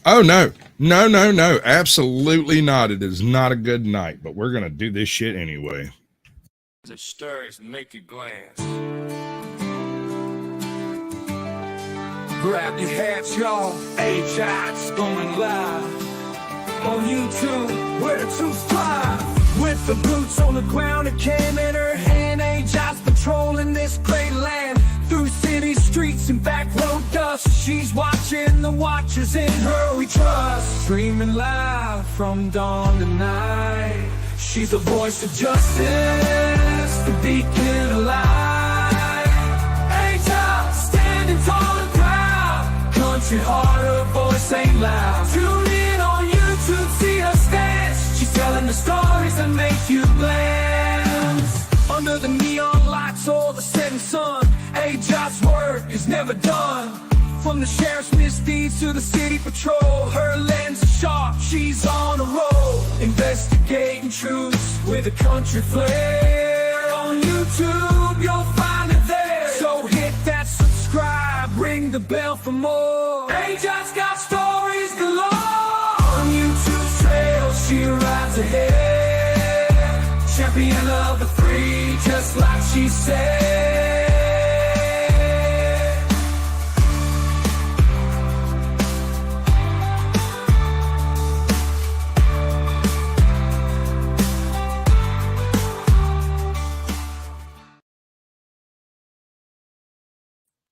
Oh, no. No, no, no. Absolutely not. It is not a good night, but we're going to do this shit anyway. It stirs and make you glance. Grab your hats, y'all. AJoT's going live on YouTube, where the truth's fly. With the boots on the ground, a cam in her hand, AJoT's patrolling this great land. Through city streets and back road dust, she's watching the watchers in her we trust. Streaming live from dawn to night, she's the voice of justice, the beacon of light. AJoT, standing tall and proud, country heart, her voice ain't loud. Tune in on YouTube, see her stance, she's telling the stories that make you glance. Under the neon lights or the setting sun, AJoT's work is never done. From the sheriff's misdeeds to the city patrol, her lens is sharp, she's on a roll. Investigating truths with a country flair. On YouTube, you'll find it there. So hit that subscribe, ring the bell for more. AJoT's got stories galore. On YouTube's trail, she rides ahead. Champion of the free, just like she said.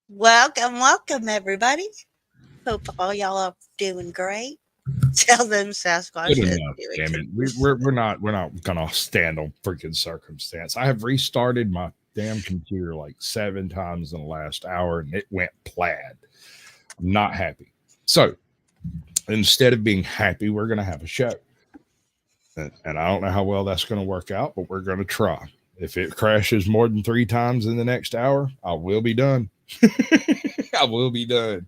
Welcome, everybody. Hope all y'all are doing great. Tell them Sasquatch Good is enough, doing damn great. it. We're not gonna stand on freaking circumstance. I have restarted my damn computer like 7 times in the last hour and it went plaid. I'm not happy. So instead of being happy, we're gonna have a show. And I don't know how well that's gonna work out, but we're gonna try. If it crashes more than 3 times in the next hour, I will be done. I will be done.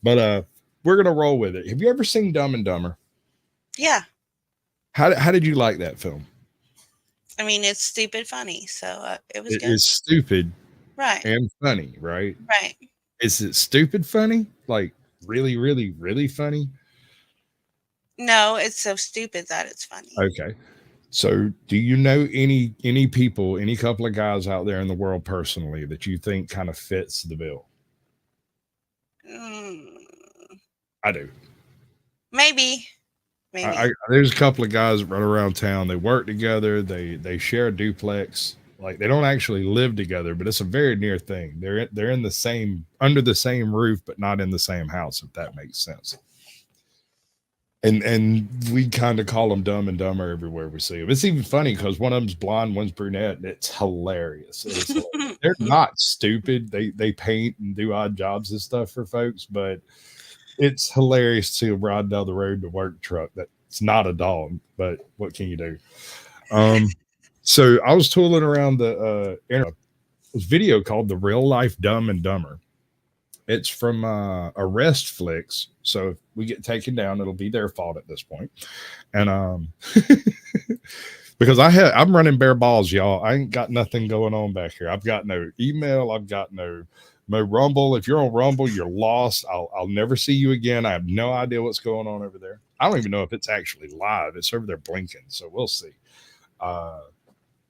But we're gonna roll with it. Have you ever seen Dumb and Dumber? Yeah, How did you like that film? I mean it's stupid funny, so it was It good. is stupid Right, and funny, right? right. Is it stupid funny? Like really, really, really funny? No, it's so stupid that it's funny. Okay. So do you know any people, any couple of guys out there in the world personally that you think kind of fits the bill? Mm, I do. maybe, maybe. There's a couple of guys that run around town. They work together. They share a duplex. Like they don't actually live together, but it's a very near thing. They're in the same under the same roof, but not in the same house. If that makes sense. And we kind of call them Dumb and Dumber everywhere we see them. It's even funny because one of them's blonde, one's brunette, and it's hilarious. They're not stupid. They paint and do odd jobs and stuff for folks, but it's hilarious to ride down the road to work truck. That's not a dog, but what can you do? So I was tooling around the internet. This video called "The Real Life Dumb and Dumber." It's from ArrestFlix, so if we get taken down, it'll be their fault at this point. And because I'm running bare balls, y'all. I ain't got nothing going on back here. I've got no email. I've got no Rumble. If you're on Rumble, you're lost. I'll never see you again. I have no idea what's going on over there. I don't even know if it's actually live. It's over there blinking, so we'll see. Uh,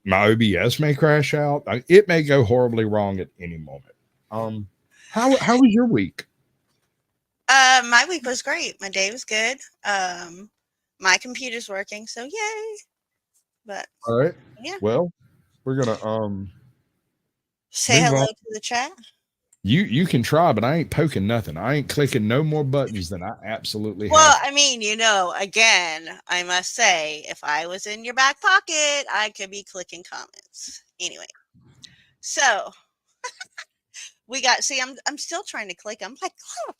my OBS may crash out. It may go horribly wrong at any moment. How was your week? My week was great. My day was good. My computer's working, so yay. But All right. yeah, Well, we're gonna say move hello on. to the chat. You can try, but I ain't poking nothing. I ain't clicking no more buttons than I absolutely Well, have. I mean, again, I must say, if I was in your back pocket, I could be clicking comments. Anyway, so I'm still trying to click. I'm like, look,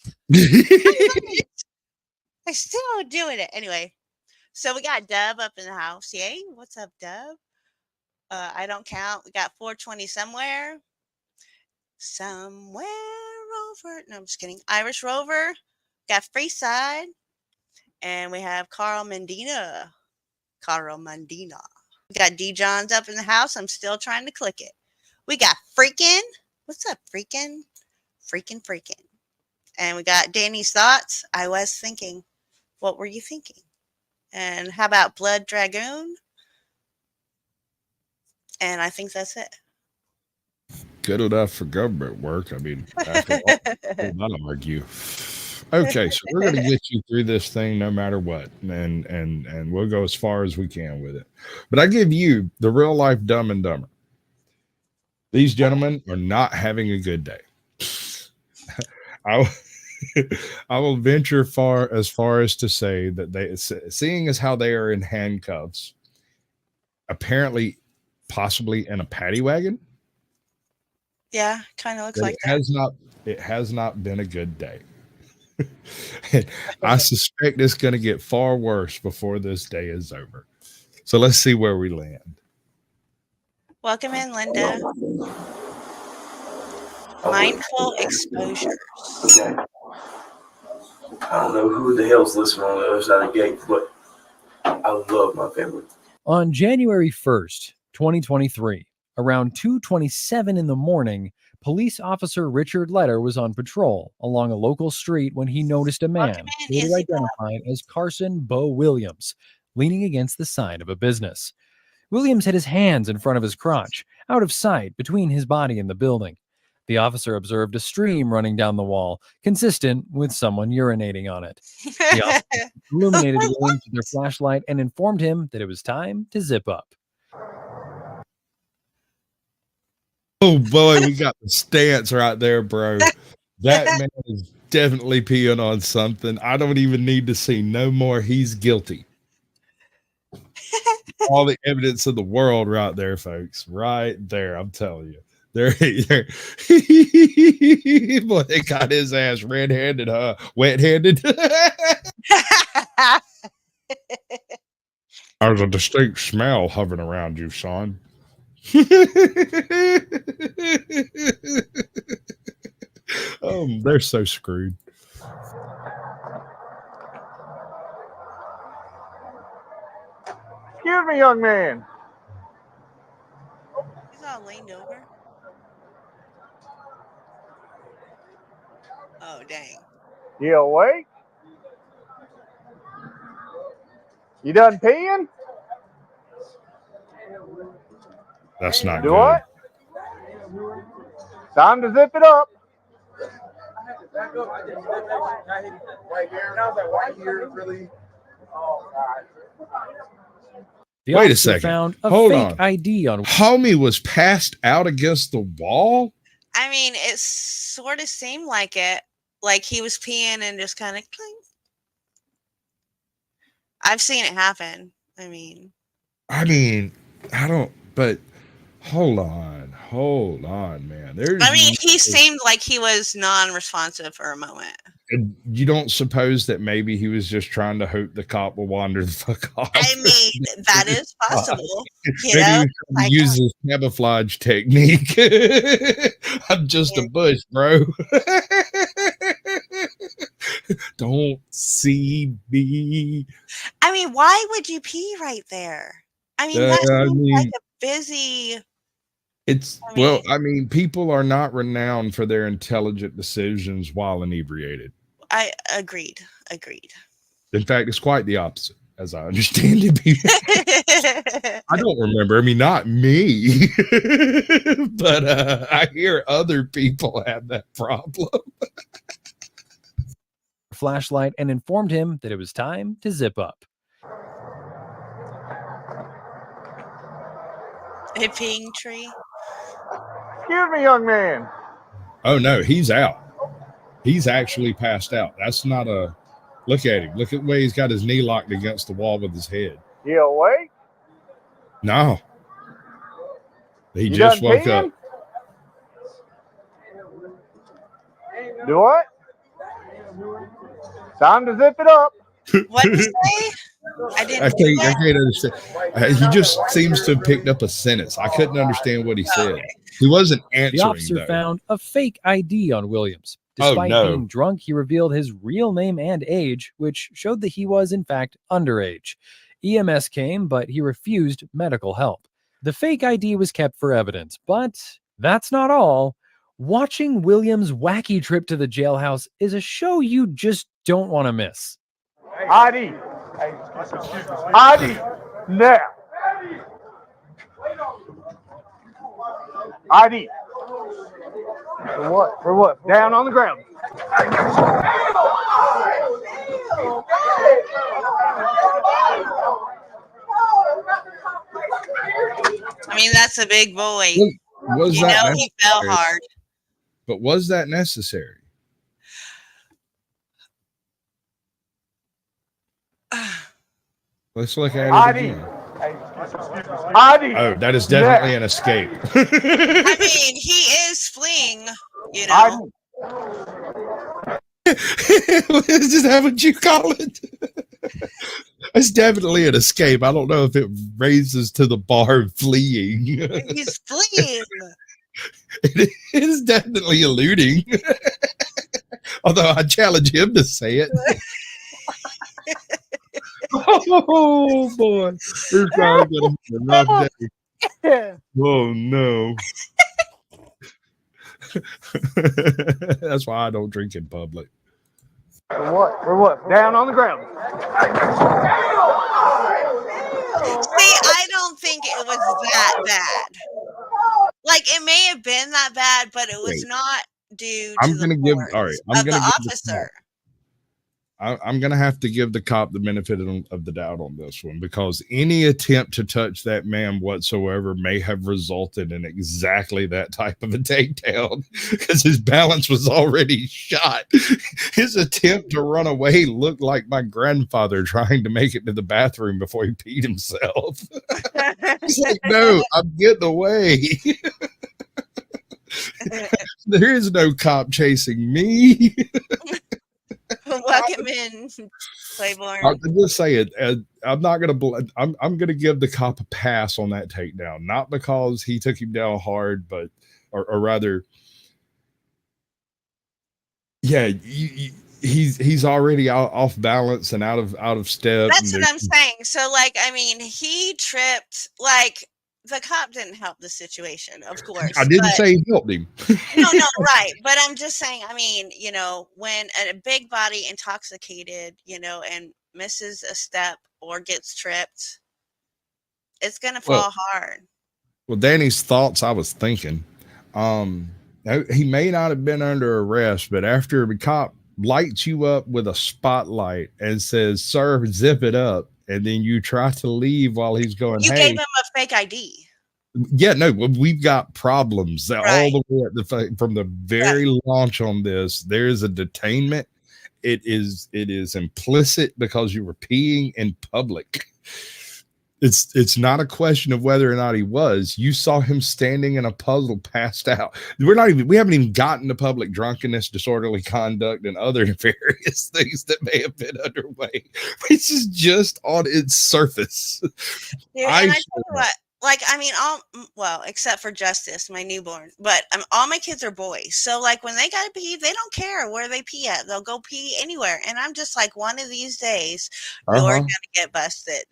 I still doing it. Anyway, so we got Dub up in the house. Yay. What's up, Dub? I don't count. We got 420 somewhere. Somewhere over. No, I'm just kidding. Irish Rover. Got Freeside. And we have Carl Mendina. We got D Johns up in the house. I'm still trying to click it. We got Freakin'. What's up, Freakin'? Freakin'. And we got Danny's thoughts. I was thinking. What were you thinking? And how about Blood Dragoon? And I think that's it. Good enough for government work. I mean, after all, I'll argue. Okay, so we're going to get you through this thing no matter what, and we'll go as far as we can with it. But I give you the real life Dumb and Dumber. These gentlemen are not having a good day. I will venture as far as to say that they, seeing as how they are in handcuffs, apparently, possibly in a paddy wagon. Yeah, kind of looks like that. It has not been a good day. I suspect it's going to get far worse before this day is over. So let's see where we land. Welcome in, Linda. Mindful exposures. I don't know who the hell's listening on the other side of the gate, but I love my family. On January 1st, 2023, around 2:27 in the morning, police officer Richard Letter was on patrol along a local street when he noticed a man later identified as Carson Bo Williams leaning against the side of a business. Williams had his hands in front of his crotch, out of sight between his body and the building. The officer observed a stream running down the wall, consistent with someone urinating on it. The officer illuminated Williams with their flashlight and informed him that it was time to zip up. Oh boy, we got the stance right there, bro. That man is definitely peeing on something. I don't even need to see no more. He's guilty. All the evidence of the world right there, folks. Right there. I'm telling you. There. Boy, they got his ass red-handed, wet-handed. There's a distinct smell hovering around you, son. They're so screwed. Excuse me, young man. He's all leaned over. Oh, dang. You awake? You done peeing? That's not Do good. what? Time to zip it up. The Wait a officer second. Found a Hold fake on. ID on. Homie was passed out against the wall. I mean, it sort of seemed like it. Like he was peeing and just kind of clink. I've seen it happen. I mean, I don't, but hold on, man. He seemed like he was non-responsive for a moment. You don't suppose that maybe he was just trying to hope the cop will wander the fuck off? I mean, that is possible. Maybe he was trying to use his camouflage technique. I'm just a bush, bro. Don't see me. I mean, why would you pee right there? I mean, that seems like a busy. People are not renowned for their intelligent decisions while inebriated. I agreed. In fact, it's quite the opposite, as I understand it. I don't remember. I mean, not me, but I hear other people have that problem. Flashlight and informed him that it was time to zip up. A peeing tree. Excuse me, young man. Oh no, he's out. He's actually passed out. That's not a look at him. Look at the way he's got his knee locked against the wall with his head. You awake? No. He just woke up. Do what? Time to zip it up. What did you say? I can't understand. He just seems to have picked up a sentence. I couldn't understand what he said. Okay. He wasn't answering. The officer found a fake ID on Williams. Despite being drunk, he revealed his real name and age, which showed that he was, in fact, underage. EMS came, but he refused medical help. The fake ID was kept for evidence, but that's not all. Watching William's wacky trip to the jailhouse is a show you just don't want to miss. ID. ID. Now. ID. For what? For what? Down on the ground. I mean, that's a big boy. Was You that know he fell necessary? hard. But was that necessary? Let's look at it ID. again. ID. Oh, that is definitely an escape. I mean, he is fleeing, you know. Is that what you call it? It's definitely an escape. I don't know if it raises to the bar of fleeing. He's fleeing. It is definitely eluding. Although I challenge him to say it. Oh boy, this guy's gonna have a rough day. Oh no. That's why I don't drink in public. For what? For what? Down on the ground. See, I don't think it was that bad. Like, it may have been that bad, but it was not due to the force of the officer. I'm going to have to give the cop the benefit of the doubt on this one, because any attempt to touch that man whatsoever may have resulted in exactly that type of a takedown, because his balance was already shot. His attempt to run away looked like my grandfather trying to make it to the bathroom before he peed himself. He's like, no, I'm getting away. There is no cop chasing me. Welcome in, Claiborne. I'll just say it. I'm not gonna. I'm gonna give the cop a pass on that takedown, not because he took him down hard, but or rather, yeah, he's already off balance and out of step. That's what I'm saying. So, like, I mean, he tripped. Like, the cop didn't help the situation, of course. I didn't say he helped him. No, right. But I'm just saying, I mean, you know, when a big body intoxicated, you know, and misses a step or gets tripped, it's going to fall hard. Well, Danny's thoughts, I was thinking, he may not have been under arrest, but after a cop lights you up with a spotlight and says, "Sir, zip it up," and then you try to leave while he's going, you gave him a fake ID. Yeah, no, we've got problems all the way from the very launch on this. There is a detainment. It is implicit because you were peeing in public. It's not a question of whether or not he was. You saw him standing in a puddle, passed out. We haven't even gotten to public drunkenness, disorderly conduct, and other various things that may have been underway. This is just on its surface. Dude, and I tell you what, like, I mean, except for Justice, my newborn, but all my kids are boys. So, like, when they got to pee, they don't care where they pee at. They'll go pee anywhere. And I'm just like, one of these days, you're going to get busted.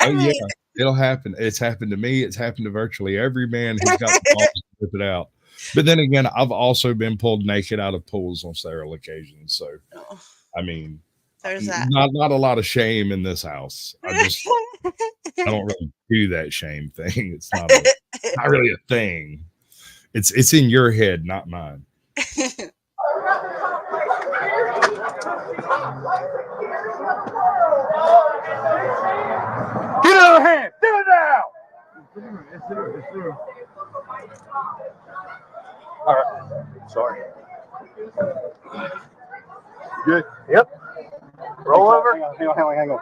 Yeah, it'll happen. It's happened to me. It's happened to virtually every man who's got the balls to whip it out. But then again, I've also been pulled naked out of pools on several occasions. So, I mean, there's that. Not a lot of shame in this house. I don't really do that shame thing. It's not really a thing. It's in your head, not mine. Get out of hand. Do it now. All right. Sorry. Good. Yep. Roll over. Hang on.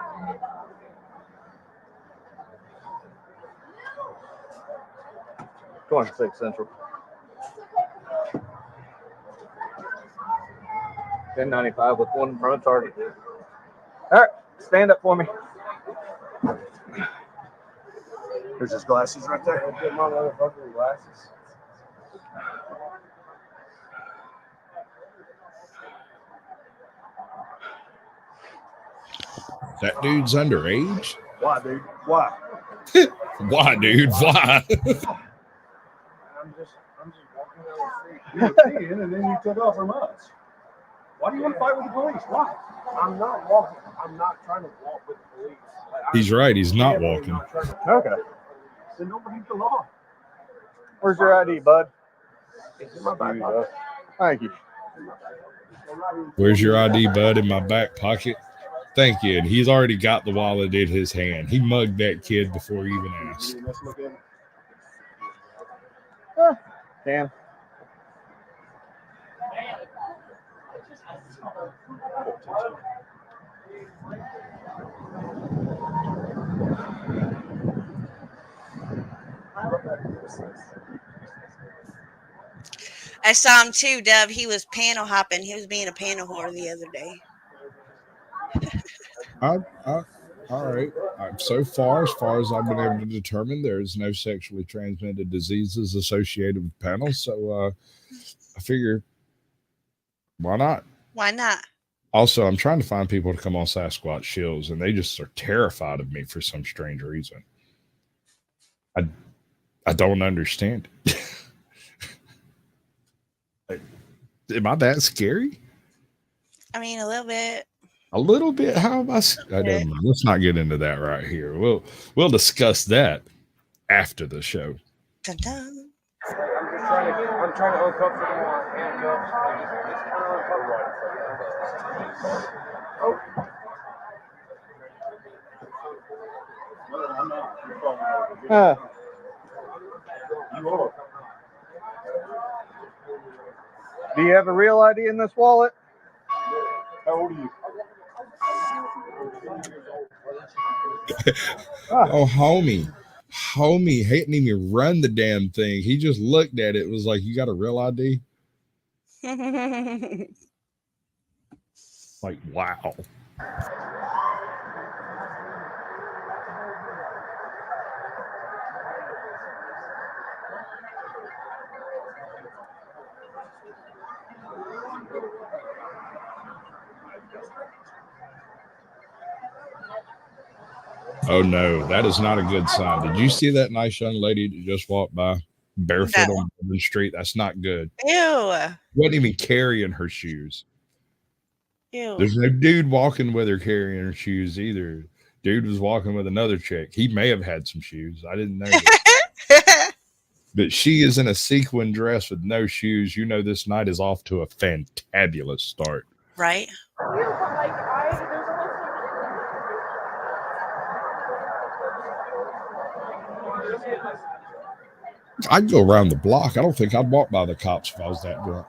Go on, 6 Central. 1095 with one front of target. All right, stand up for me. There's his glasses right there. Get my motherfucking glasses. That dude's underage? Why, dude? Why? Why, dude? Why? I'm just walking down the street. You were peeing and then you took off from us. Why do you want to fight with the police? Why? I'm not walking. I'm not trying to walk with the police. He's right. He's not walking. Okay. Then don't break the law. Where's your ID, bud? It's in my back pocket. Thank you. Where's your ID, bud? In my back pocket. Thank you. And he's already got the wallet in his hand. He mugged that kid before he even asked. Damn. I saw him too, Dove. He was panel hopping. He was being a panel whore the other day. All right. So far as I've been able to determine, there is no sexually transmitted diseases associated with panels. So I figure, why not? Why not? Also, I'm trying to find people to come on Sasquatch Shills, and they just are terrified of me for some strange reason. I don't understand it. Am I that scary? I mean, a little bit. A little bit. How am I don't know. Let's not get into that right here. We'll discuss that after the show. Dun, dun. I'm trying to uncuff the handcuffs. Do you have a real ID in this wallet? How old are you? Oh, homie hadn't even run the damn thing. He just looked at it and was like, you got a real ID? Like, wow. Oh no, that is not a good sign. Did you see that nice young lady that just walked by barefoot on the street? That's not good. Ew. Wasn't even carrying her shoes. Ew. There's no dude walking with her carrying her shoes either. Dude was walking with another chick. He may have had some shoes. I didn't know that. But she is in a sequin dress with no shoes. You know this night is off to a fantabulous start. Right? I'd go around the block. I don't think I'd walk by the cops if I was that drunk.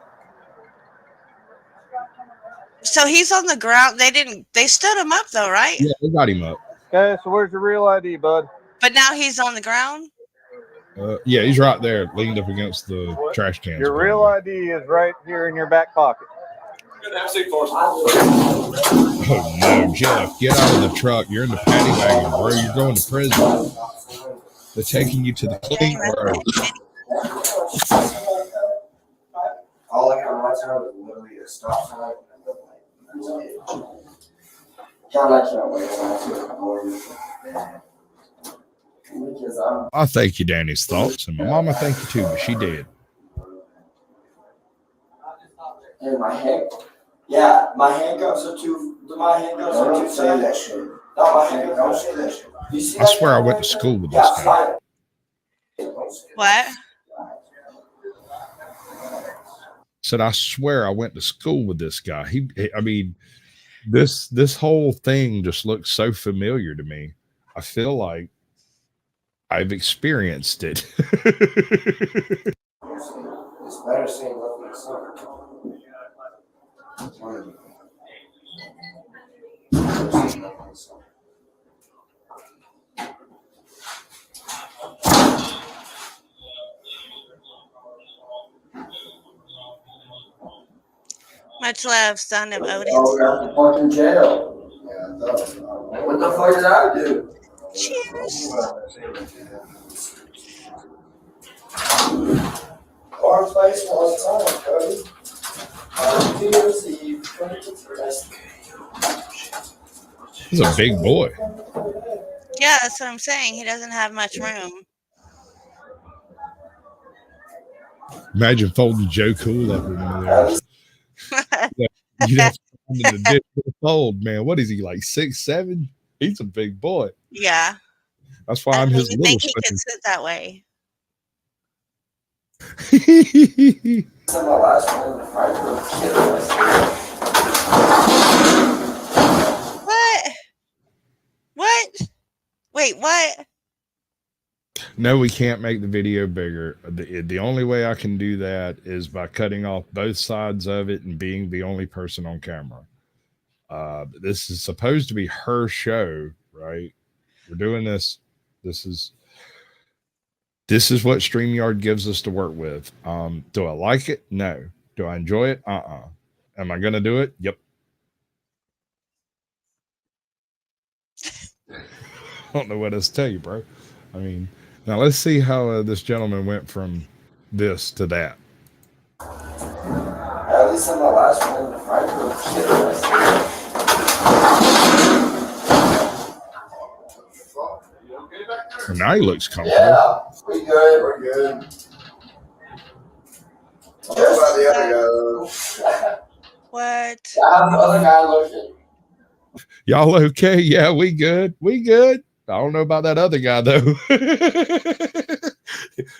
So he's on the ground. They stood him up though, right? Yeah, they got him up. Okay, so where's your real ID, bud? But now he's on the ground? Yeah, he's right there, leaned up against the trash can. Your real ID is right here in your back pocket. Oh no, Jeff, get out of the truck. You're in the paddy wagon, bro. You're going to prison. They're taking you to the clean room. All I got right now is literally a stop sign and the light. God, I can't wait because I thank you, Danny's thoughts, and my mama thank you too, but she did. And my hand, yeah, my handcuffs are too. My handcuffs are too. Don't say that shit. No, my handcuffs. Don't say that shit. You see I swear I went to school with this guy. What? Said I swear I went to school with this guy. I mean, this whole thing just looks so familiar to me. I feel like I've experienced it. It's better saying look like summer. Much love, son of Odin. Oh, we're at the fucking jail. What the fuck did I do? Cheers. Our place all the time, Cody. New Year's Eve, 2023. He's a big boy. Yeah, that's what I'm saying. He doesn't have much room. Imagine folding Joe Cool up in one of those. You'd have to find in the dish with a fold, man. What is he, like 6'7"? He's a big boy. Yeah. That's why I I'm don't his even little think he could sit that way. What? What? Wait, what? No, we can't make the video bigger. The only way I can do that is by cutting off both sides of it and being the only person on camera. This is supposed to be her show, right? We're doing this. This is what StreamYard gives us to work with. Do I like it? No. Do I enjoy it? Am I going to do it? Yep. I don't know what else to tell you, bro. I mean, now let's see how this gentleman went from this to that. At least in my last one, Now he looks comfortable. Yeah, we good. We're good. What about the other guy, though? What? I'm the other guy looking. Y'all okay? Yeah, we good. We good. I don't know about that other guy though.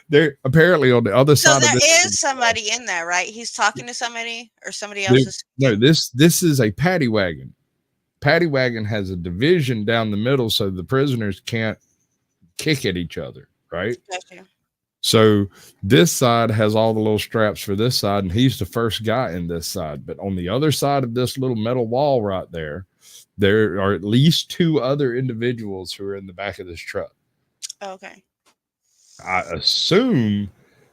They're apparently on the other side of this. So there is somebody in there, right? He's talking to somebody, or somebody else is. No, this is a paddy wagon. Paddy wagon has a division down the middle, so the prisoners can't kick at each other, right? Gotcha. So this side has all the little straps for this side, and he's the first guy in this side. But on the other side of this little metal wall right there, there are at least 2 other individuals who are in the back of this truck. Okay. I assume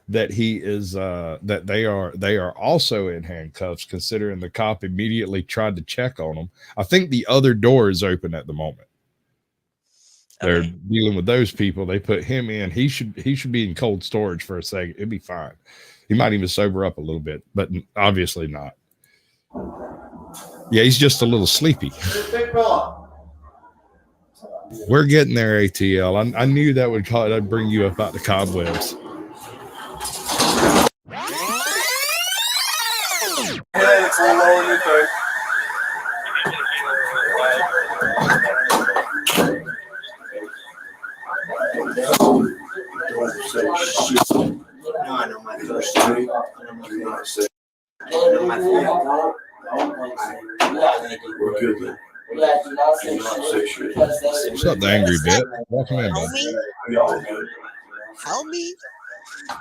that he is that they are also in handcuffs, considering the cop immediately tried to check on them. I think the other door is open at the moment. They're dealing with those people. They put him in. He should be in cold storage for a second. It'd be fine. He might even sober up a little bit, but obviously not. Yeah, he's just a little sleepy. We're getting there, ATL. I knew that would bring you up out the cobwebs. I know my first three. We're good, man. What's up, the angry bit? Welcome in, bud. Help me.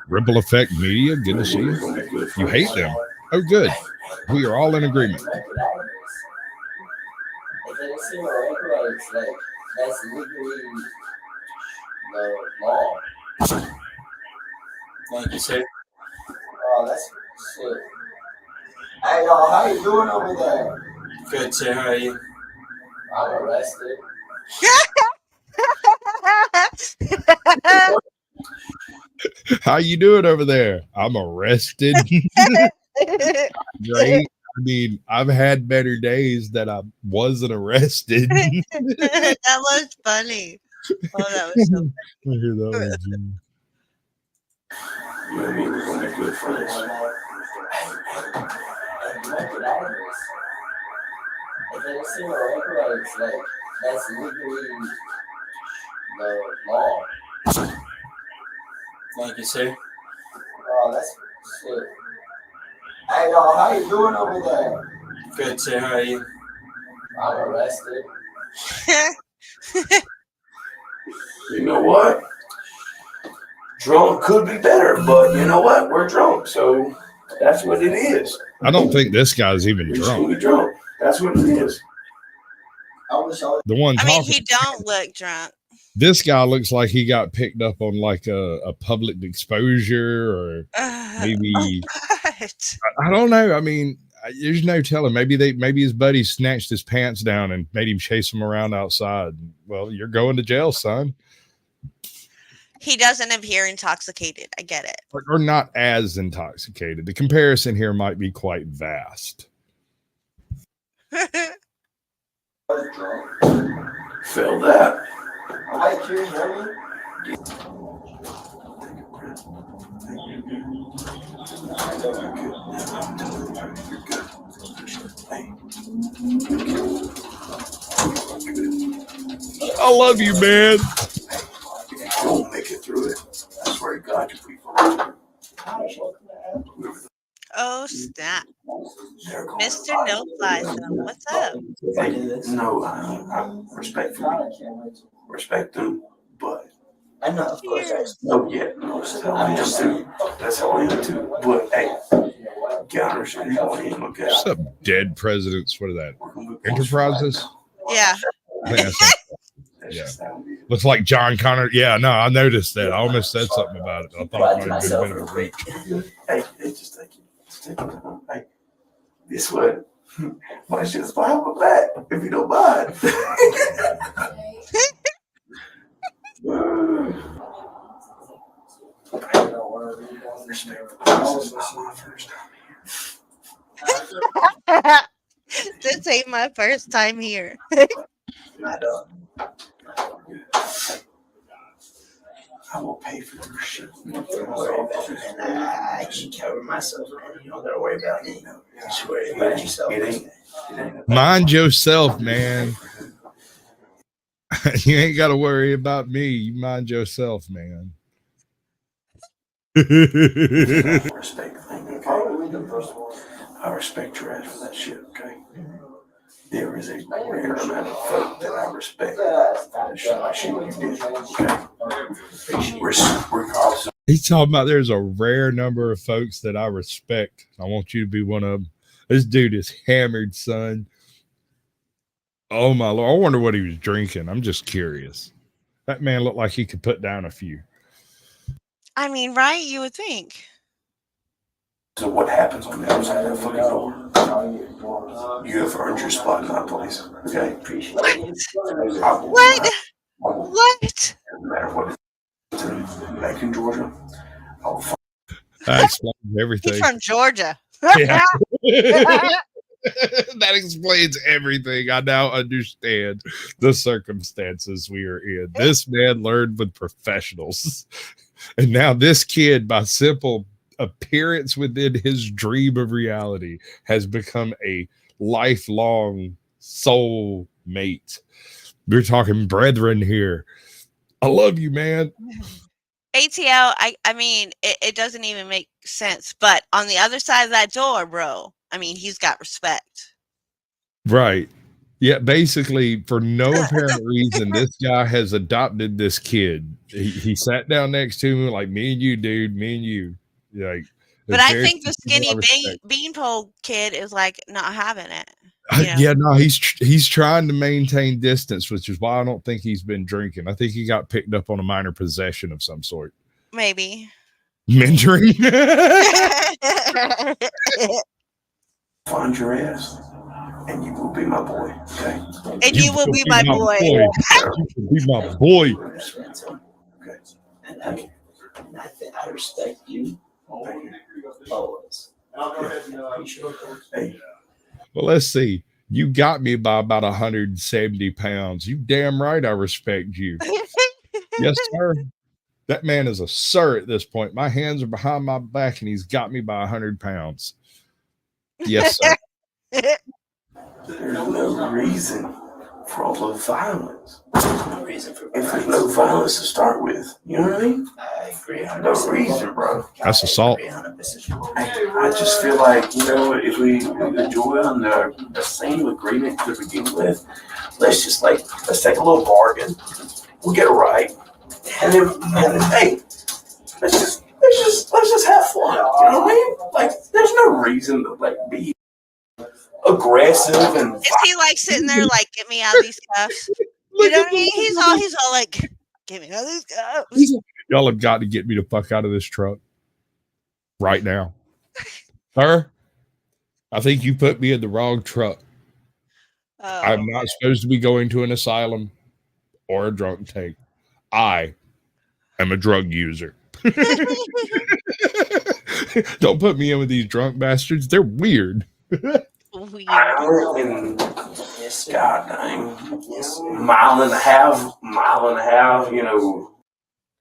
Ripple Effect Media, good to see you. You hate them. Oh, good. We are all in agreement. That's legally the law. Thank you, sir. Oh, that's shit. Hey, y'all, how you doing over there? Good, sir. How are you? I'm arrested. How you doing over there? I'm arrested. Great. I mean, I've had better days that I wasn't arrested. That was funny. Oh, that was so funny. I hear that one, Jimmy. You and me, we're going to be good friends. If they see a record, it's like, that's legally the law. Thank you, sir. Oh, that's shit. Hey, y'all, how you doing over there? Good, sir. How are you? I'm arrested. You know what? Drunk could be better, but you know what? We're drunk, so that's what it is. I don't think this guy's even We're drunk. drunk. That's what it is. The one I mean, talking, he don't look drunk. this guy looks like he got picked up on like a public exposure, or maybe I don't know. I mean, there's no telling. Maybe his buddy snatched his pants down and made him chase him around outside. Well, you're going to jail, son. He doesn't appear intoxicated. I get it. Or not as intoxicated. The comparison here might be quite vast. Feel that. I love you, man. If you don't make it through it, I swear to God, you'll be fine. Oh, snap. They're going Mr. No Fly Zone, what's up? No, I respect them, but I know, of course. Cheers. no, yeah, no, I'm just too. That's how I am too. But hey, counters, you want to look at. Some dead presidents. What are that? Enterprises? Yeah. Yeah. Looks like John Connor. Yeah, no, I noticed that. I almost said something about it. I thought it might have been a reach. Hey, just take it. Just take it. Hey, this one. My shit's behind my back, if you don't mind. This ain't my first time here. I will pay for your shit. I can cover myself, man. You don't gotta worry about me. Just worry about yourself. It ain't Mind yourself, man. You ain't got to worry about me. You mind yourself, man. respect thing, okay? I respect your ass for that shit, okay? There is a rare amount of folk that I respect for the shit you did, okay? Regardless of He's talking about there's a rare number of folks that I respect. I want you to be one of them. This dude is hammered, son. Oh, my Lord. I wonder what he was drinking. I'm just curious. That man looked like he could put down a few. I mean, right? You would think. what happens on the other side of that fucking door, you have earned your spot in that place, okay? What? What? No matter what it's back in Georgia, I'll That explains everything. He's from Georgia. Yeah. That explains everything. I now understand the circumstances we are in. This man learned with professionals. And now this kid, by simple appearance within his dream of reality, has become a lifelong soul mate. We're talking brethren here. I love you, man. ATL, I mean, it doesn't even make sense. But on the other side of that door, bro, I mean, he's got respect. Right. Yeah, basically, for no apparent reason, this guy has adopted this kid. He sat down next to him like, me and you, dude, me and you. Like, but I think the skinny beanpole kid is like not having it. You know? Yeah, no, he's trying to maintain distance, which is why I don't think he's been drinking. I think he got picked up on a minor possession of some sort. Maybe. Mentoring. find your ass, and you will be my boy. Okay. And you will be my boy. You will be my boy. Okay. And I respect you always. Hey. Well, let's see. You got me by about 170 pounds. You damn right I respect you. Yes, sir. That man is a sir at this point. My hands are behind my back, and he's got me by 100 pounds. Yes, sir. There's no reason for all the violence. No reason for violence. If there's no violence to start with, you know what I mean? I agree. No reason, bro. That's assault. I just feel like, you know, if we enjoy on the same agreement to begin with, let's take a little bargain. We'll get it right. And then hey, let's just have fun. You know what I mean? Like, there's no reason to be aggressive and. Is he like sitting there like, get me out of these cuffs? You know what I mean? He's all like, get me out of these cuffs. Y'all have got to get me the fuck out of this truck right now. Sir, I think you put me in the wrong truck. Oh. I'm not supposed to be going to an asylum or a drunk tank. I am a drug user. Don't put me in with these drunk bastards. They're weird. Weird. God dang. Mile and a half, you know.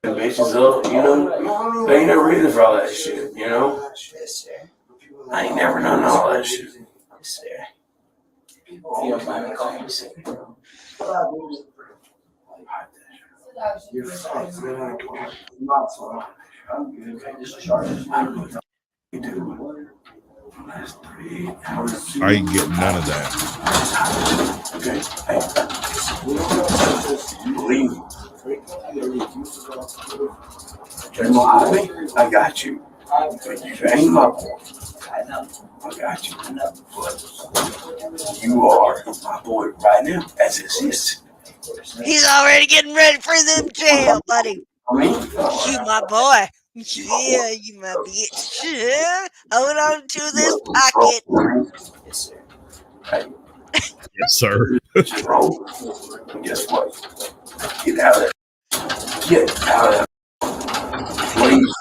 bitches up, you know. There ain't no reason for all that shit, you know. Yes, sir. I ain't never done all that shit. Yes, sir. If you don't mind me calling you, sir. You're fine. I ain't getting none of that. Okay, hey, believe me. You lie to me, I got you. But you ain't my boy. I know. I got you. But you are my boy right now, as it is. He's already getting ready for them jail, buddy. I mean, You my boy. Yeah, you my bitch. Yeah. Hold on to this pocket. Yes, sir. Hey, Yes, sir. just roll. And guess what? Get out of there. Get out of there. Please.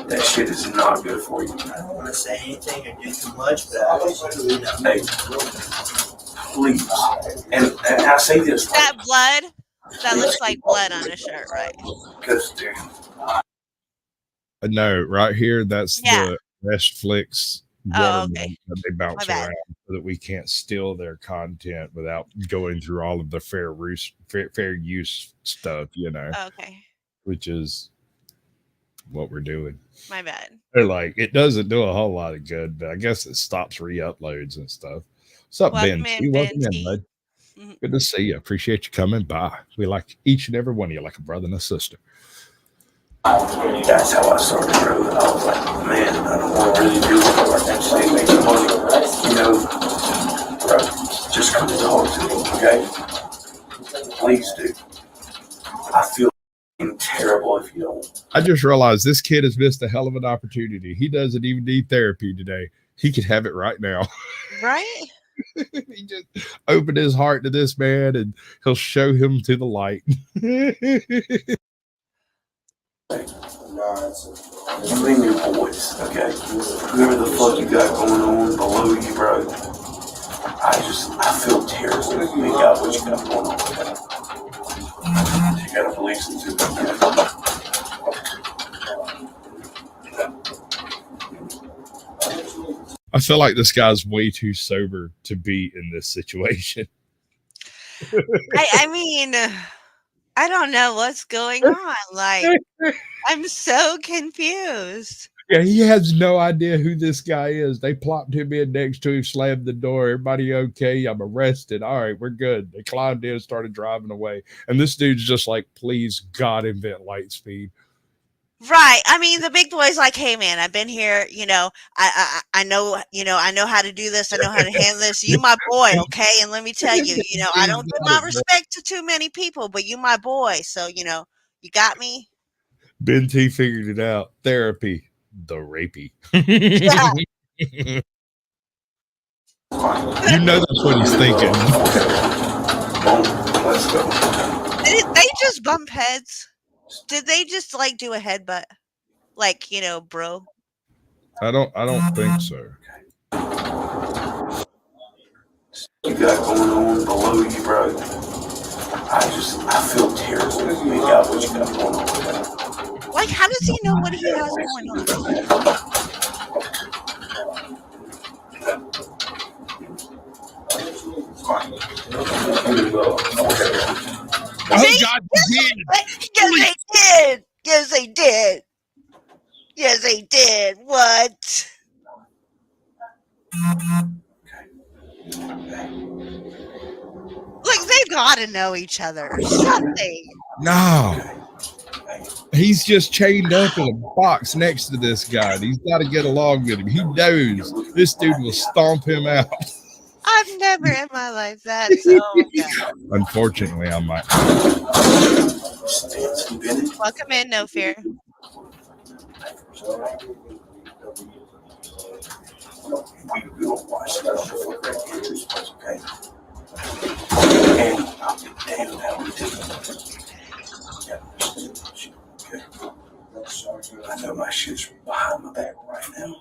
That shit is not good for you. I don't want to say anything or do too much, but I want you to know. Hey, please. And I say this. That blood? That looks like blood on his shirt, right? Because, dude. No, right here, that's Yeah. the ArrestFlix Oh, watermark okay. that they bounce My bad. around so that we can't steal their content without going through all of the fair use stuff, you know, Okay. which is what we're doing. My bad. They're like, it doesn't do a whole lot of good, but I guess it stops re-uploads and stuff. What's up, Welcome Ben? in, Welcome Ben in, T. bud. Mhm. Good to see you. Appreciate you coming by. We like each and every one of you like a brother and a sister. That's how I started, bro. I was like, man, I don't want to really do it. I just ain't making money. You know, bro, just come and talk to me, okay? Please do. I feel terrible if you don't. I just realized this kid has missed a hell of an opportunity. He doesn't even need therapy today. He could have it right now. Right? He just opened his heart to this man and he'll show him to the light. You bring your boys, okay? Whoever the fuck you got going on below you, bro. I feel terrible if you ain't got what you got going on, okay? You gotta believe some too, okay? I feel like this guy's way too sober to be in this situation. I mean, I don't know what's going on. Like, I'm so confused. Yeah, he has no idea who this guy is. They plopped him in next to him, slammed the door. Everybody okay? I'm arrested. All right, we're good. They climbed in, started driving away. And this dude's just like, please, God, invent light speed. Right. I mean, the big boy's like, hey, man, I've been here. You know, I know, I know how to do this. I know how to handle this. You my boy, okay? And let me tell you, I don't give my respect to too many people, but you my boy. So, you got me. Ben T figured it out. Therapy. The rapey. Yeah. You know that's what he's thinking. Let's go. Did they just bump heads? Did they just like do a headbutt? Like, bro? I don't think so. You got going on below you, bro. I feel terrible if you ain't got what you got going on, okay? Like, how does he know what he has going on? Oh, God, he did. Yes, they did. Yes, they did. Yes, they did. What? Like, they gotta know each other or something. No. He's just chained up in a box next to this guy. He's got to get along with him. He knows this dude will stomp him out. I've never in my life that. Unfortunately, I might. Welcome in, no fear. We don't watch that okay? And damn how we do it. Okay. I know my shit's behind my back right now.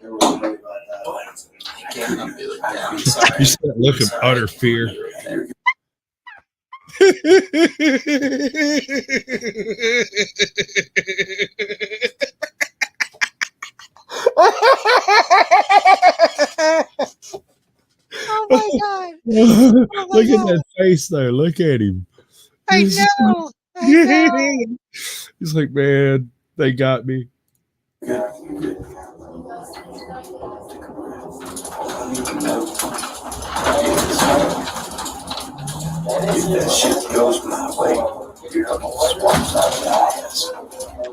But I can't do it. You see that look of utter fear. Oh my god! Oh my Look at god! that face, though. Look at him. I know. I know. He's like, man, they got me. Good. If that shit goes my way, you're gonna swap sides.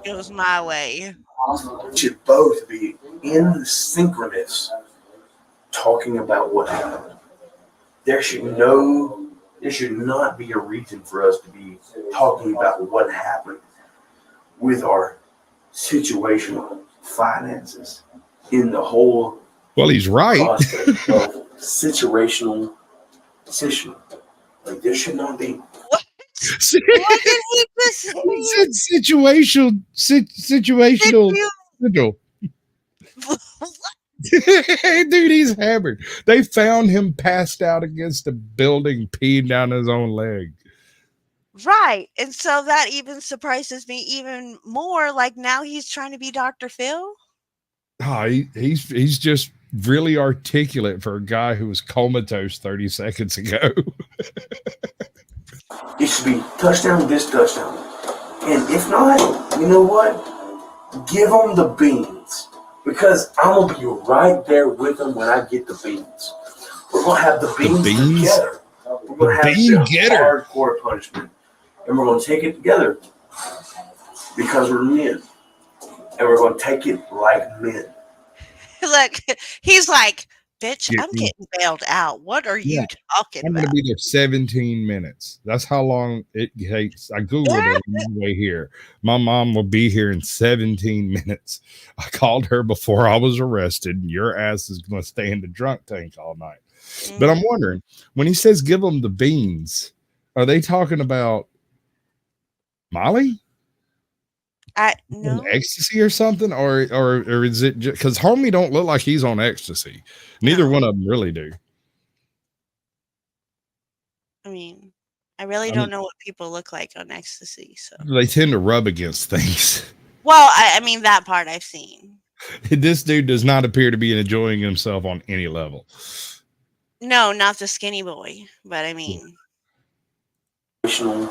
Goes my way. We should both be in synchronous talking about what happened. There should not be a reason for us to be talking about what happened with our situational finances in the whole Well, he's right. concept of situational position. Like there should not be. What did he just say? He said situational. Dude, he's hammered. They found him passed out against a building, peeing down his own leg. Right. And so that even surprises me even more. Like now he's trying to be Dr. Phil. Oh, he's just really articulate for a guy who was comatose 30 seconds ago. It should be touchdown, this touchdown. And if not, you know what? Give them the beans. Because I'm going to be right there with them when I get the beans. We're going to have the beans together. We're going to have the hardcore punishment. And we're going to take it together. Because we're men. And we're going to take it like men. Look, he's like, bitch, I'm getting bailed out. What are you talking about? I'm going to be there 17 minutes. That's how long it takes. I Googled it on the way here. My mom will be here in 17 minutes. I called her before I was arrested. And your ass is going to stay in the drunk tank all night. Mm-hmm. But I'm wondering, when he says give them the beans, are they talking about Molly? No. Ecstasy or something, or is it just because homie don't look like he's on ecstasy? Neither one of them really do. I mean, I really don't know what people look like on ecstasy. So they tend to rub against things. Well, I mean that part I've seen. This dude does not appear to be enjoying himself on any level. No, not the skinny boy, but I mean, position.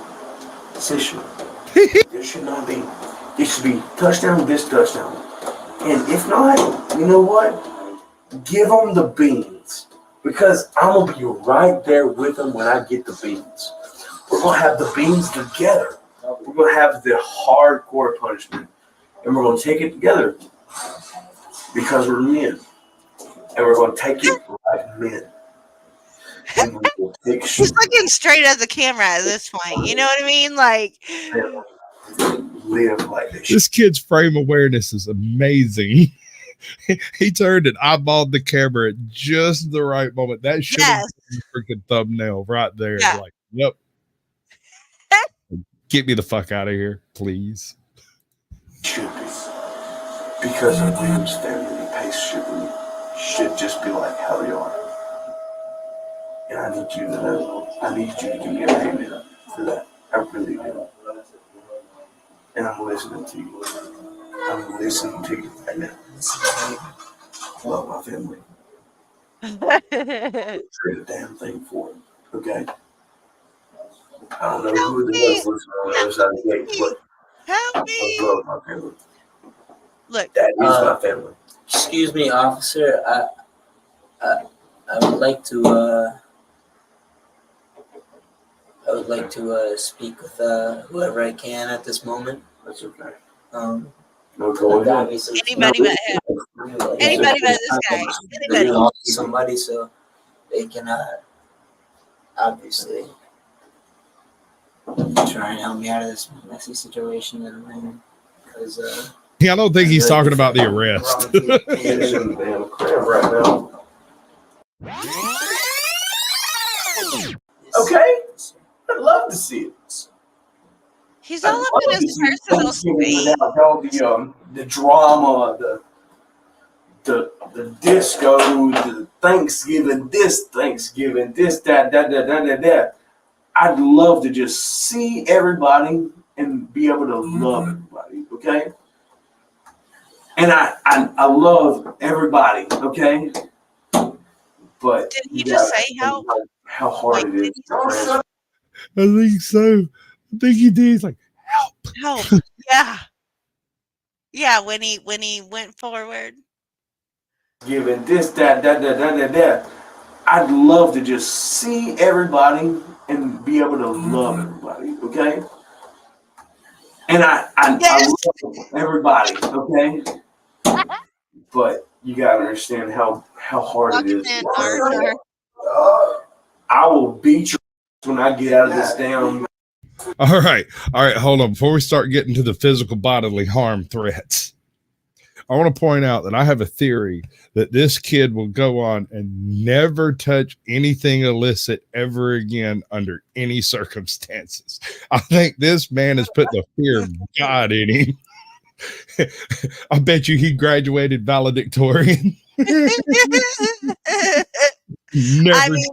There should not be. It should be touchdown, this touchdown. And if not, you know what? Give them the beans. Because I'm going to be right there with them when I get the beans. We're going to have the beans together. We're going to have the hardcore punishment. And we're going to take it together. Because we're men. And we're going to take it like men. And we will take he's looking straight at the camera at this point. You know what I mean? Like... live like this. This kid's frame awareness is amazing. He turned and eyeballed the camera at just the right moment. That should have been a freaking thumbnail right there. Yeah. Like, yep. Get me the fuck out of here, please. Should be. Because our Williams family patient should just be like how they are. And I need you to know. I need you to give me a payment for that. I really do. And I'm listening to you. I'm listening to you right now. I love my family. Trade a damn thing for it. Okay? I don't know who it is listening on the other side of the gate, but I love my family. Look, that is my family. Excuse me, officer. I would like to speak with whoever I can at this moment. That's okay. Anybody but him. Anybody but this guy. Anybody. Somebody so they can obviously try and help me out of this messy situation that I'm in. Because yeah, I don't think he's talking about the arrest. Okay, I'd love to see it. He's all up in his personal space. The drama, the disco, the Thanksgiving, this, that. I'd love to just see everybody and be able to love everybody, okay? And I love everybody, okay? But Did he just say how hard it is? I think so. I think he did. He's like, help. Yeah. Yeah, when he went forward. Giving this, that. I'd love to just see everybody and be able to love everybody, okay? And I love everybody, okay? But you gotta understand how hard it is. I will beat you when I get out of this damn. all right, hold on. Before we start getting to the physical bodily harm threats, I want to point out that I have a theory that this kid will go on and never touch anything illicit ever again under any circumstances. I think this man has put the fear of God in him. I bet you he graduated valedictorian. I mean,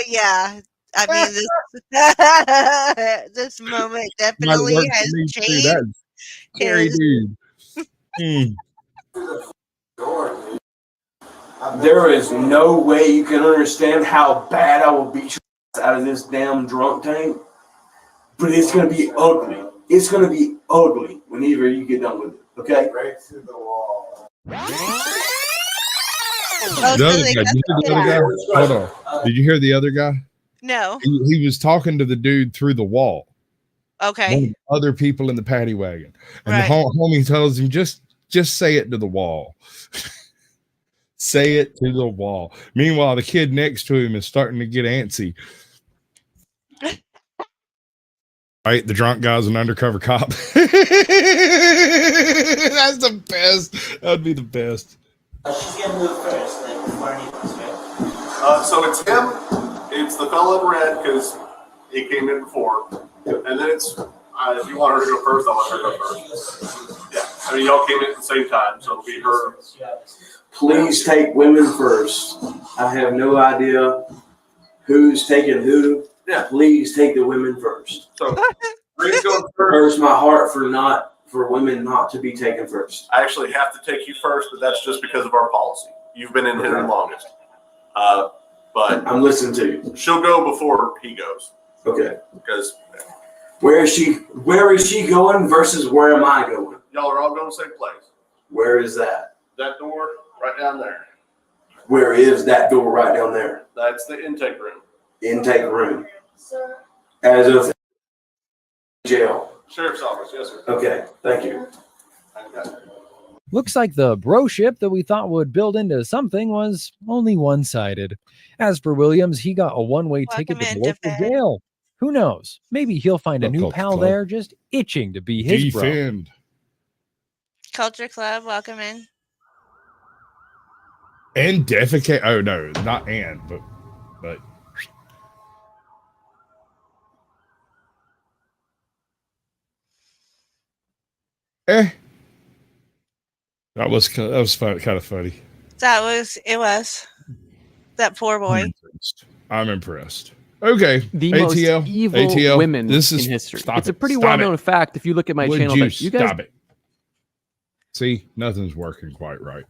yeah. I mean, this moment definitely has changed. Scary dude. There is no way you can understand how bad I will beat you out of this damn drunk tank. But it's gonna be ugly. It's gonna be ugly whenever you get done with it. Okay? Right to the wall. Hold on. Did you hear the other guy? No. He was talking to the dude through the wall. Okay. One of the other people in the paddy wagon. And the homie tells him, just say it to the wall. Say it to the wall. Meanwhile, the kid next to him is starting to get antsy. Right, the drunk guy's an undercover cop. That's the best. That'd be the best. She's gonna move first, like before anything, right? So it's him. It's the fellow in red because he came in before, and then it's if you want her to go first, I'll let her go first. Yeah, I mean y'all came in at the same time, so it'll be her. Please take women first. I have no idea who's taking who. Yeah. Please take the women first. So Green's going first. Hurts my heart for women not to be taken first. I actually have to take you first, but that's just because of our policy. You've been in here the longest. But I'm listening to you. She'll go before he goes. Okay. Because where is she going versus where am I going? Y'all are all going to the same place. Where is that? That door right down there. Where is that door right down there? That's the intake room. Intake room. Sir. As of jail. Sheriff's office, yes, sir. Okay, thank you. Looks like the broship that we thought would build into something was only one-sided. As for Williams, he got a one-way ticket to the local jail. Who knows? Maybe he'll find a new pal there just itching to be his bro. Culture Club, welcome in. And defecate. Oh no, not and, but. That was kind of funny. It was that poor boy. I'm impressed. Okay, the most evil women in history. It's a pretty well-known fact if you look at my channel. You guys stop it. See, nothing's working quite right.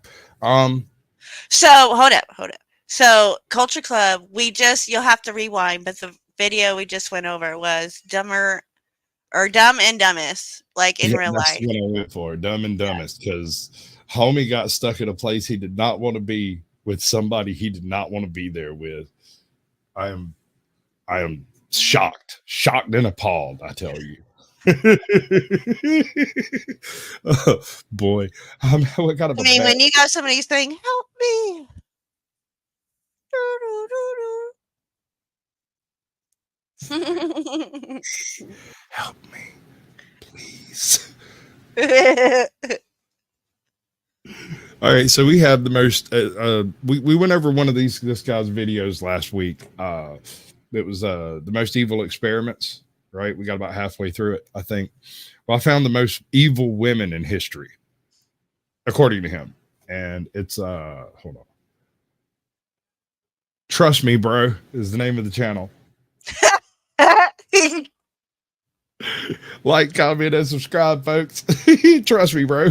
So hold up. So Culture Club, you'll have to rewind, but the video we just went over was Dumb and Dumbest, like in real life. That's what I went for, Dumb and Dumbest, because homie got stuck in a place he did not want to be with somebody he did not want to be there with. I am shocked and appalled, I tell you. Oh, boy. What kind of when you got somebody saying, help me. Help me, please. All right, so we have the most we went over one of this guy's videos last week. It was the most evil experiments, right? We got about halfway through it, I think. Well, I found the most evil women in history, according to him. And it's hold on. Trust Me, Bro is the name of the channel. Like, comment, and subscribe, folks. Trust me, bro.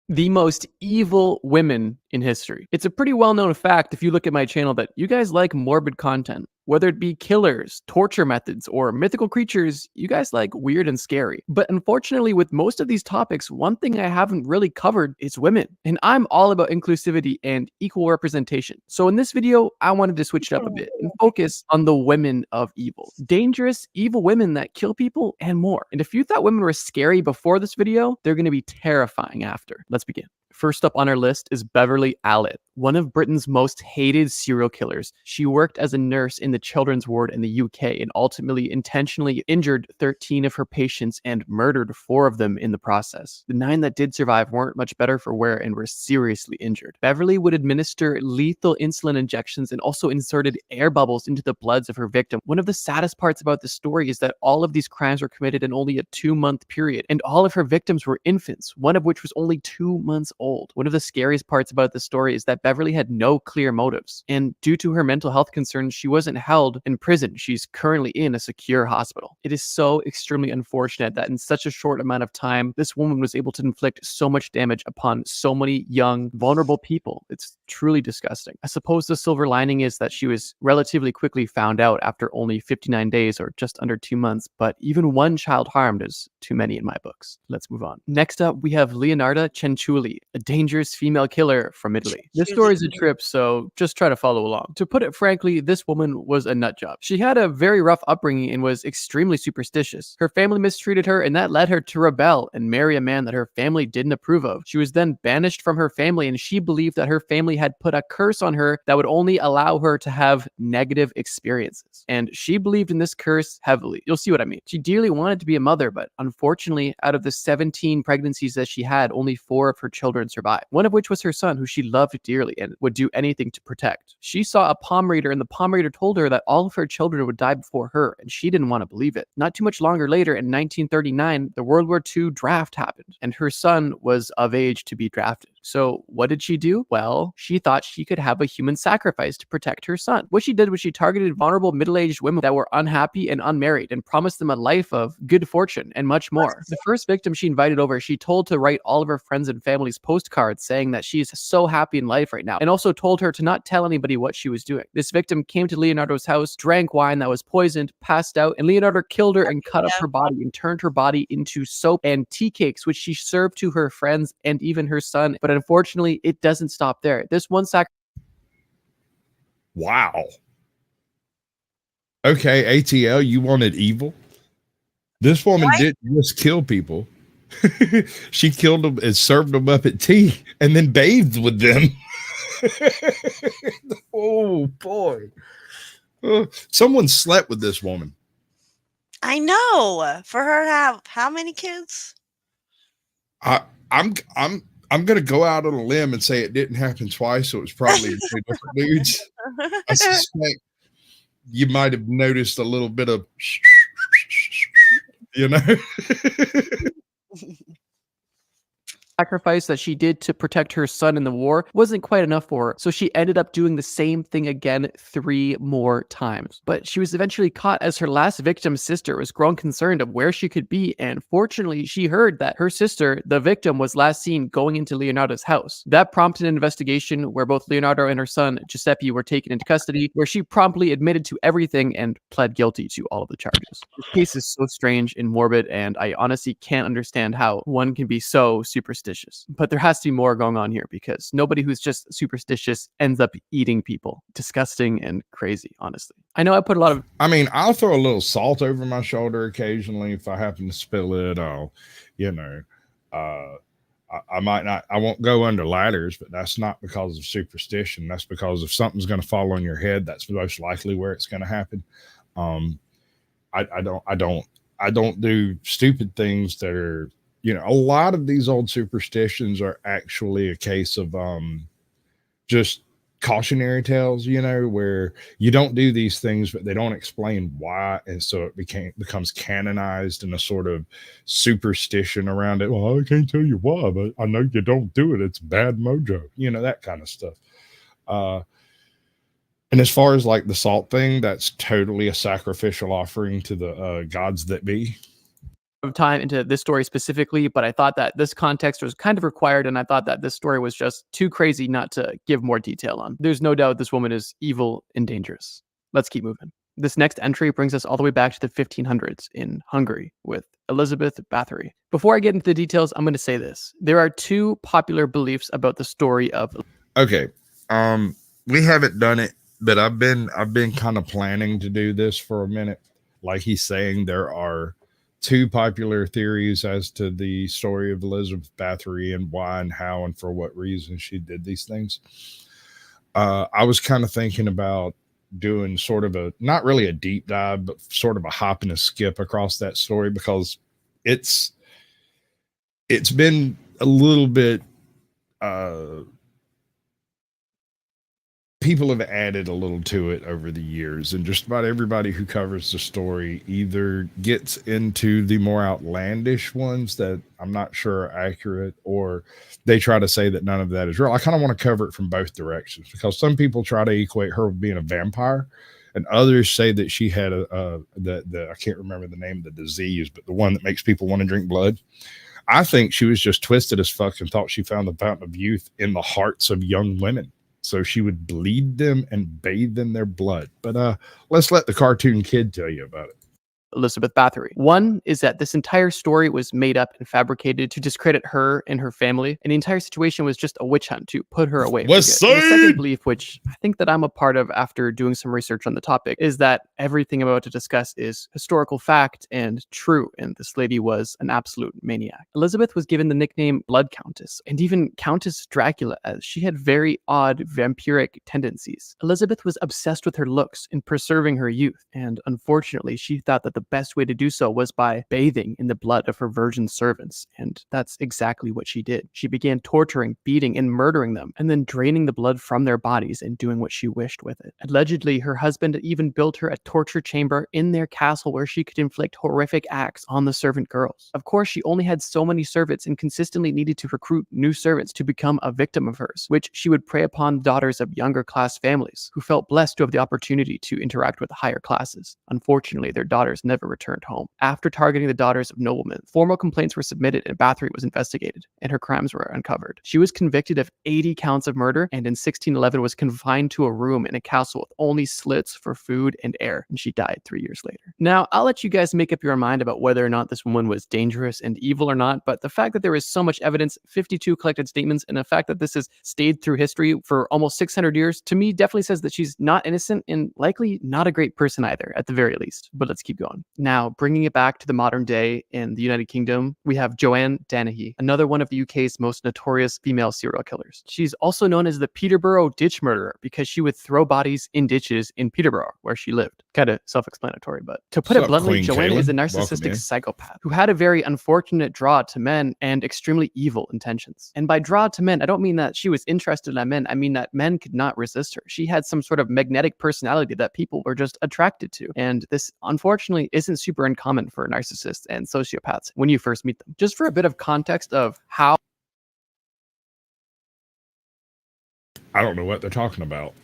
The most evil women in history. It's a pretty well-known fact if you look at my channel that you guys like morbid content. Whether it be killers, torture methods, or mythical creatures, you guys like weird and scary. But unfortunately, with most of these topics, one thing I haven't really covered is women. And I'm all about inclusivity and equal representation. So in this video, I wanted to switch it up a bit and focus on the women of evil. Dangerous, evil women that kill people and more. And if you thought women were scary before this video, they're going to be terrifying after. Let's begin. First up on our list is Beverly Allitt, one of Britain's most hated serial killers. She worked as a nurse in the children's ward in the UK and ultimately intentionally injured 13 of her patients and murdered 4 of them in the process. The 9 that did survive weren't much better for wear and were seriously injured. Beverly would administer lethal insulin injections and also inserted air bubbles into the bloods of her victim. One of the saddest parts about the story is that all of these crimes were committed in only a 2-month period, and all of her victims were infants, one of which was only 2 months old. One of the scariest parts about the story is that Beverly had no clear motives, and due to her mental health concerns, she wasn't held in prison. She's currently in a secure hospital. It is so extremely unfortunate that in such a short amount of time, this woman was able to inflict so much damage upon so many young, vulnerable people. It's truly disgusting. I suppose the silver lining is that she was relatively quickly found out after only 59 days or just under 2 months, but even one child harmed is too many in my books. Let's move on. Next up, we have Leonarda Cenciulli, a dangerous female killer from Italy. This story is a trip, so just try to follow along. To put it frankly, this woman was a nut job. She had a very rough upbringing and was extremely superstitious. Her family mistreated her, and that led her to rebel and marry a man that her family didn't approve of. She was then banished from her family, and she believed that her family had put a curse on her that would only allow her to have negative experiences. And she believed in this curse heavily. You'll see what I mean. She dearly wanted to be a mother, but unfortunately, out of the 17 pregnancies that she had, only 4 of her children survived, one of which was her son, who she loved dearly and would do anything to protect. She saw a palm reader, and the palm reader told her that all of her children would die before her, and she didn't want to believe it. Not too much longer later, in 1939, the World War II draft happened, and her son was of age to be drafted. So what did she do? Well, she thought she could have a human sacrifice to protect her son. What she did was she targeted vulnerable middle-aged women that were unhappy and unmarried and promised them a life of good fortune and much more. The first victim she invited over, she told to write all of her friends and family's postcards saying that she's so happy in life right now, and also told her to not tell anybody what she was doing. This victim came to Leonardo's house, drank wine that was poisoned, passed out, and Leonardo killed her and cut up her body and turned her body into soap and tea cakes, which she served to her friends and even her son. But unfortunately, it doesn't stop there. This one Wow. Okay, ATL, you wanted evil? This woman didn't just kill people. She killed them and served them up at tea and then bathed with them. Oh, boy. Someone slept with this woman. I know. For her to have how many kids? I'm gonna go out on a limb and say it didn't happen twice, so it was probably 2 different dudes. I suspect you might have noticed a little bit of, you know. sacrifice that she did to protect her son in the war wasn't quite enough for her, so she ended up doing the same thing again 3 more times. But she was eventually caught as her last victim's sister was growing concerned of where she could be, and fortunately she heard that her sister, the victim, was last seen going into Leonardo's house. That prompted an investigation where both Leonardo and her son Giuseppe were taken into custody, where she promptly admitted to everything and pled guilty to all of the charges. This case is so strange and morbid, and I honestly can't understand how one can be so superstitious. But there has to be more going on here, because nobody who's just superstitious ends up eating people. Disgusting and crazy, honestly. I know I put a lot of... I mean, I'll throw a little salt over my shoulder occasionally if I happen to spill it. I'll, you know, I might not, I won't go under ladders, but that's not because of superstition. That's because if something's going to fall on your head, that's most likely where it's going to happen. I don't do stupid things that are, you know, a lot of these old superstitions are actually a case of just cautionary tales, you know, where you don't do these things, but they don't explain why. And so it becomes canonized in a sort of superstition around it. Well, I can't tell you why, but I know you don't do it. It's bad mojo, you know, that kind of stuff. And as far as like the salt thing, that's totally a sacrificial offering to the gods that be. of time into this story specifically, but I thought that this context was kind of required, and I thought that this story was just too crazy not to give more detail on. There's no doubt this woman is evil and dangerous. Let's keep moving. This next entry brings us all the way back to the 1500s in Hungary with Elizabeth Bathory. Before I get into the details, I'm going to say this. There are two popular beliefs about the story of... Okay. We haven't done it, but I've been kind of planning to do this for a minute. Like he's saying, there are two popular theories as to the story of Elizabeth Bathory and why and how and for what reason she did these things. I was kind of thinking about doing sort of a, not really a deep dive, but sort of a hop and a skip across that story, because it's been a little bit, people have added a little to it over the years, and just about everybody who covers the story either gets into the more outlandish ones that I'm not sure are accurate, or they try to say that none of that is real. I kind of want to cover it from both directions, because some people try to equate her with being a vampire, and others say that she had I can't remember the name of the disease, but the one that makes people want to drink blood. I think she was just twisted as fuck and thought she found the fountain of youth in the hearts of young women, so she would bleed them and bathe in their blood. But let's let the cartoon kid tell you about it. Elizabeth Bathory. One is that this entire story was made up and fabricated to discredit her and her family, and the entire situation was just a witch hunt to put her away. The second belief, which I think that I'm a part of after doing some research on the topic, is that everything I'm about to discuss is historical fact and true, and this lady was an absolute maniac. Elizabeth was given the nickname Blood Countess, and even Countess Dracula, as she had very odd vampiric tendencies. Elizabeth was obsessed with her looks and preserving her youth, and unfortunately she thought that the best way to do so was by bathing in the blood of her virgin servants, and that's exactly what she did. She began torturing, beating, and murdering them, and then draining the blood from their bodies and doing what she wished with it. Allegedly, her husband even built her a torture chamber in their castle where she could inflict horrific acts on the servant girls. Of course, she only had so many servants and consistently needed to recruit new servants to become a victim of hers, which she would prey upon the daughters of younger class families who felt blessed to have the opportunity to interact with the higher classes. Unfortunately, their daughters never returned home. After targeting the daughters of noblemen, formal complaints were submitted and Bathory was investigated, and her crimes were uncovered. She was convicted of 80 counts of murder, and in 1611 was confined to a room in a castle with only slits for food and air, and she died 3 years later. Now, I'll let you guys make up your mind about whether or not this woman was dangerous and evil or not, but the fact that there is so much evidence, 52 collected statements, and the fact that this has stayed through history for almost 600 years, to me definitely says that she's not innocent and likely not a great person either, at the very least. But let's keep going. Now, bringing it back to the modern day in the United Kingdom, we have Joanne Dennehy, another one of the UK's most notorious female serial killers. She's also known as the Peterborough ditch murderer because she would throw bodies in ditches in Peterborough, where she lived. Kind of self-explanatory, but to put it bluntly, Joanne is a narcissistic psychopath who had a very unfortunate draw to men and extremely evil intentions. And by draw to men, I don't mean that she was interested in men. I mean that men could not resist her. She had some sort of magnetic personality that people were just attracted to. And this, unfortunately, isn't super uncommon for narcissists and sociopaths when you first meet them. Just for a bit of context of how... I don't know what they're talking about.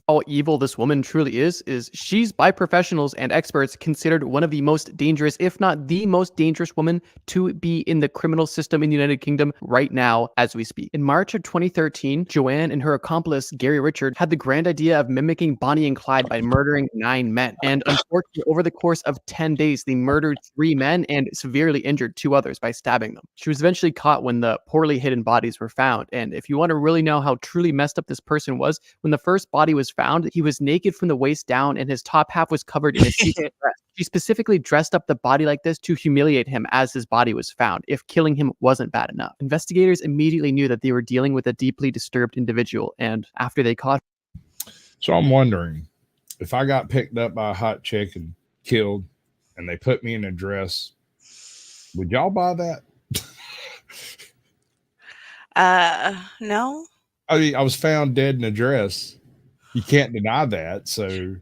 How evil this woman truly is she's by professionals and experts considered one of the most dangerous, if not the most dangerous woman to be in the criminal system in the United Kingdom right now as we speak. In March of 2013, Joanne and her accomplice, Gary Richard, had the grand idea of mimicking Bonnie and Clyde by murdering 9 men. And unfortunately, over the course of 10 days, they murdered 3 men and severely injured 2 others by stabbing them. She was eventually caught when the poorly hidden bodies were found. And if you want to really know how truly messed up this person was, when the first body was found, he was naked from the waist down and his top half was covered in a sequin dress. She specifically dressed up the body like this to humiliate him as his body was found, if killing him wasn't bad enough. Investigators immediately knew that they were dealing with a deeply disturbed individual, and after they caught... So I'm wondering, if I got picked up by a hot chick and killed, and they put me in a dress, would y'all buy that? No. I mean, I was found dead in a dress. You can't deny that. So,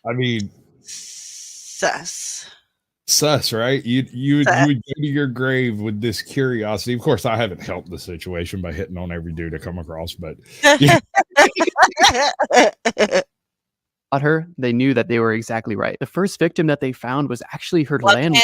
I mean, sus, right? You would go to your grave with this curiosity. Of course, I haven't helped the situation by hitting on every dude I come across, but yeah. caught her, they knew that they were exactly right. The first victim that they found was actually her landlord.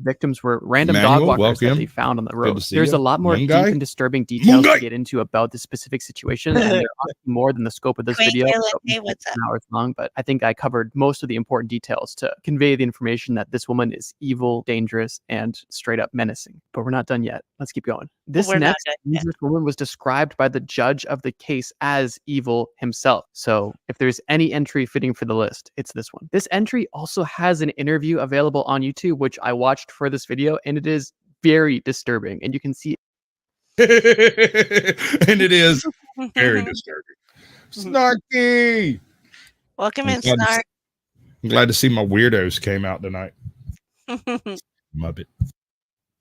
Victims were random dog walkers that they found on the road. There's a lot more deep and disturbing details to get into about this specific situation, and there are more than the scope of this video. So what's up? An hour long, but I think I covered most of the important details to convey the information that this woman is evil, dangerous, and straight up menacing. But we're not done yet. Let's keep going. This next dangerous woman was described by the judge of the case as evil himself. So if there's any entry fitting for the list, it's this one. This entry also has an interview available on YouTube, which I watched for this video, and it is very disturbing. And you can see and it is very disturbing. Snarky. Welcome in, Snark. I'm glad to see my weirdos came out tonight. Muppet.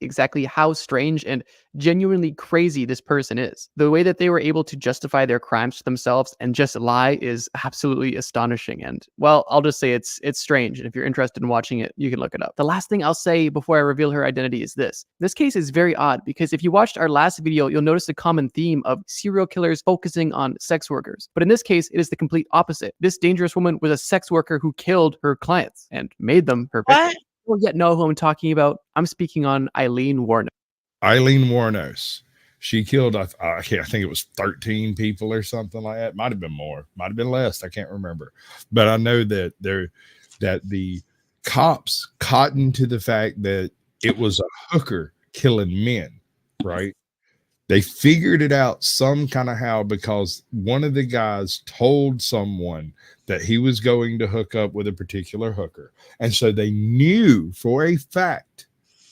Exactly how strange and genuinely crazy this person is. The way that they were able to justify their crimes to themselves and just lie is absolutely astonishing. And well, I'll just say it's strange. And if you're interested in watching it, you can look it up. The last thing I'll say before I reveal her identity is this. This case is very odd because if you watched our last video, you'll notice a common theme of serial killers focusing on sex workers. But in this case, it is the complete opposite. This dangerous woman was a sex worker who killed her clients and made them her victims. Don't yet know who I'm talking about. I'm speaking on Aileen Wuornos. Aileen Wuornos. She killed, I think it was 13 people or something like that. Might have been more, might have been less. I can't remember. But I know that the cops cottoned to the fact that it was a hooker killing men, right? They figured it out some kind of how because one of the guys told someone that he was going to hook up with a particular hooker. And so they knew for a fact,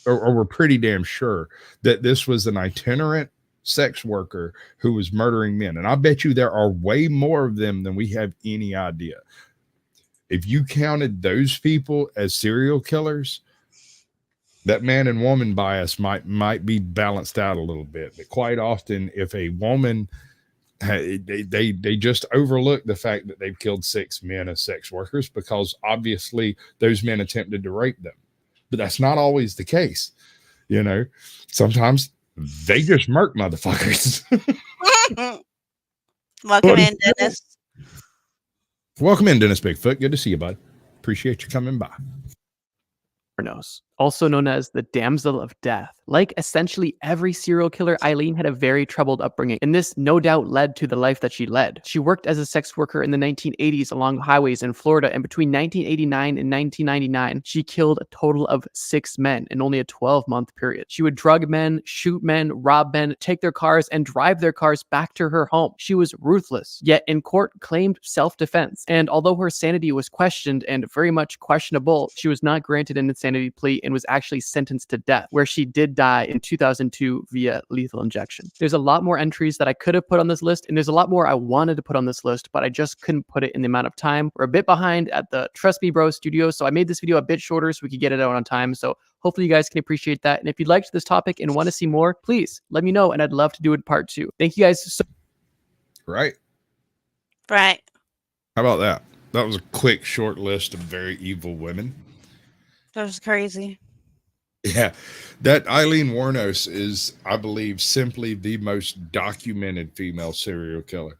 or were pretty damn sure, that this was an itinerant sex worker who was murdering men. And I bet you there are way more of them than we have any idea. If you counted those people as serial killers, that man and woman bias might be balanced out a little bit. But quite often, if a woman, they just overlook the fact that they've killed 6 men as sex workers because obviously those men attempted to rape them. But that's not always the case. You know, sometimes they just murk motherfuckers. Welcome in, Dennis. Welcome in, Dennis Bigfoot. Good to see you, bud. Appreciate you coming by. Also known as the Damsel of Death. Like essentially every serial killer, Aileen had a very troubled upbringing, and this no doubt led to the life that she led. She worked as a sex worker in the 1980s along highways in Florida, and between 1989 and 1999, she killed a total of 6 men in only a 12-month period. She would drug men, shoot men, rob men, take their cars, and drive their cars back to her home. She was ruthless, yet in court claimed self-defense, and although her sanity was questioned and very much questionable, she was not granted an insanity plea and was actually sentenced to death, where she did die in 2002 via lethal injection. There's a lot more entries that I could have put on this list, and there's a lot more I wanted to put on this list, but I just couldn't put it in the amount of time. We're a bit behind at the Trust Me Bro studio, so I made this video a bit shorter so we could get it out on time. So hopefully you guys can appreciate that. And if you liked this topic and want to see more, please let me know, and I'd love to do it part 2. Thank you guys so Right. Right. How about that? That was a quick, short list of very evil women. That was crazy. Yeah, that Aileen Wuornos is, I believe, simply the most documented female serial killer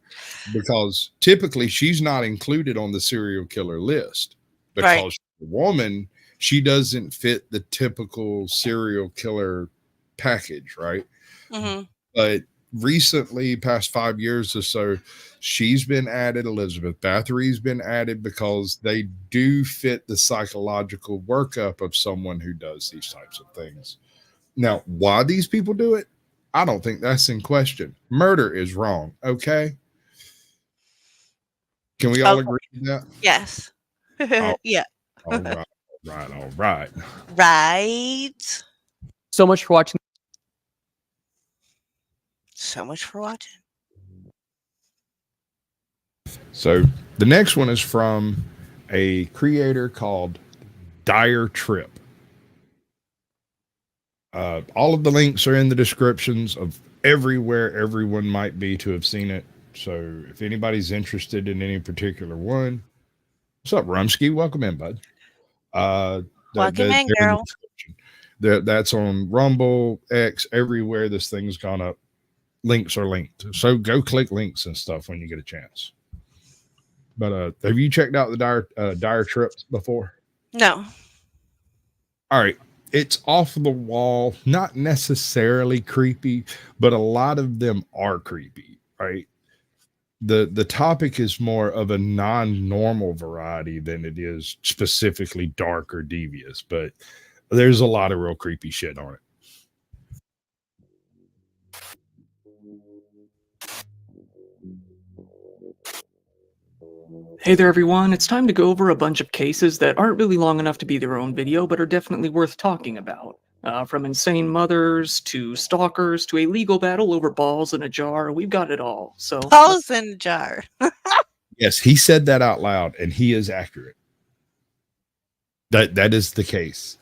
because typically she's not included on the serial killer list because she's a woman, she doesn't fit the typical serial killer package, right? Mm-hmm. But recently, past 5 years or so, she's been added. Elizabeth Bathory's been added because they do fit the psychological workup of someone who does these types of things. Now, why these people do it, I don't think that's in question. Murder is wrong. Okay. Can we all agree with that? Yes. Yeah. All right. Right. much for watching. So much for watching. So the next one is from a creator called Dire Trip. All of the links are in the descriptions of everywhere everyone might be to have seen it. So if anybody's interested in any particular one, what's up, Rumsky? Welcome in, bud. Welcome in, girl. That's on Rumble, X, everywhere this thing's gone up. Links are linked. So go click links and stuff when you get a chance. But have you checked out the dire trips before? No. All right. It's off the wall, not necessarily creepy, but a lot of them are creepy, right? The topic is more of a non-normal variety than it is specifically dark or devious, but there's a lot of real creepy shit on it. Hey there everyone, it's time to go over a bunch of cases that aren't really long enough to be their own video, but are definitely worth talking about. From insane mothers, to stalkers, to a legal battle over balls in a jar, we've got it all. So balls in a jar. Yes, he said that out loud, and he is accurate. That is the case.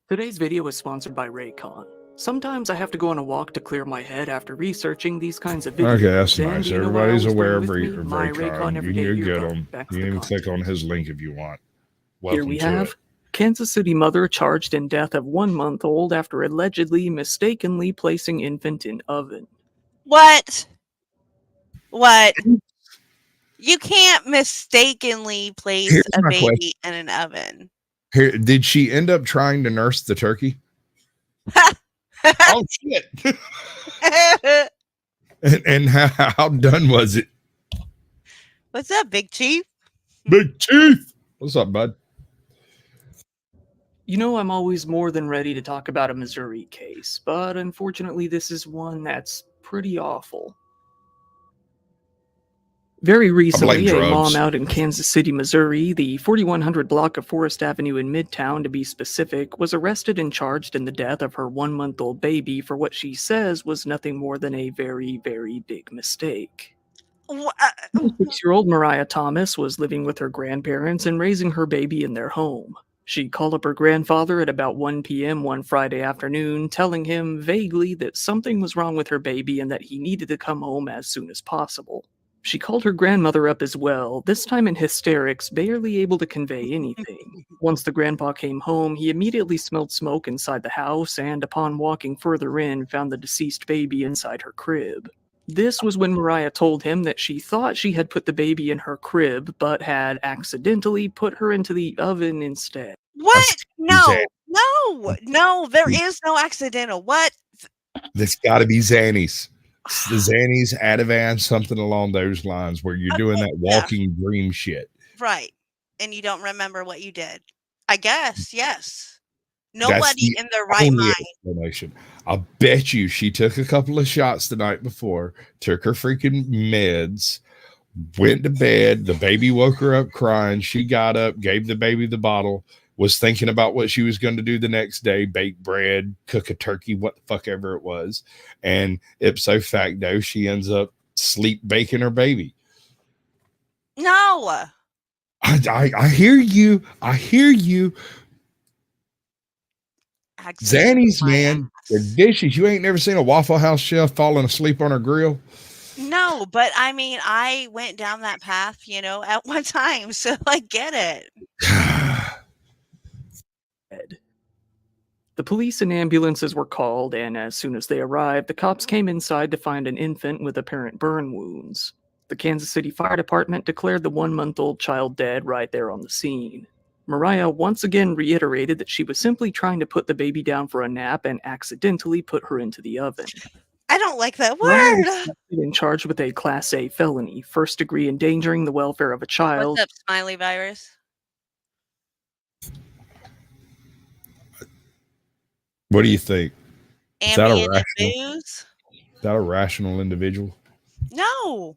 Today's video is sponsored by Raycon. Sometimes I have to go on a walk to clear my head after researching these kinds of videos. Okay, that's And nice. you know Everybody's what I aware always of bring with me? My Raycon Raycon. Everyday You can get Earbud. them. Back to You the can content. click on his link if you want. Here Welcome we to have it. Kansas City mother charged in death of 1-month-old after allegedly mistakenly placing infant in oven. What? You can't mistakenly place Here's a my baby in an oven. Here, did she end up trying to nurse the turkey? Oh shit! and how done was it? What's up, Big Chief? Big Chief, what's up, bud? You know, I'm always more than ready to talk about a Missouri case, but unfortunately this is one that's pretty awful. Very recently, a mom out in Kansas City, Missouri, the 4100 block of Forest Avenue in Midtown to be specific, was arrested and charged in the death of her 1-month-old baby for what she says was nothing more than a very, very big mistake. 6-year-old Mariah Thomas was living with her grandparents and raising her baby in their home. She called up her grandfather at about 1 p.m. one Friday afternoon, telling him vaguely that something was wrong with her baby and that he needed to come home as soon as possible. She called her grandmother up as well, this time in hysterics, barely able to convey anything. Once the grandpa came home, he immediately smelled smoke inside the house and, upon walking further in, found the deceased baby inside her crib. This was when Mariah told him that she thought she had put the baby in her crib, but had accidentally put her into the oven instead. What? No, there is no accidental. What? There's got to be Xannies. The Xannies, Ativan, something along those lines, where you're doing that walking dream shit. Right. And you don't remember what you did. I guess, yes. Nobody in their right mind. Explanation. I bet you she took a couple of shots the night before, took her freaking meds, went to bed. The baby woke her up crying. She got up, gave the baby the bottle, was thinking about what she was going to do the next day, bake bread, cook a turkey, what the fuck ever it was. And ipso facto, she ends up sleep baking her baby. No. I hear you. I hear you. Xannies, man, the dishes. You ain't never seen a Waffle House chef falling asleep on her grill? No, but I mean, I went down that path, at one time, so I get it. The police and ambulances were called, and as soon as they arrived, the cops came inside to find an infant with apparent burn wounds. The Kansas City Fire Department declared the 1-month-old child dead right there on the scene. Mariah once again reiterated that she was simply trying to put the baby down for a nap and accidentally put her into the oven. I don't like that word. In charged with a Class A felony, first-degree endangering the welfare of a child. What's up, Smiley virus? What do you think? Is that a rational individual? No.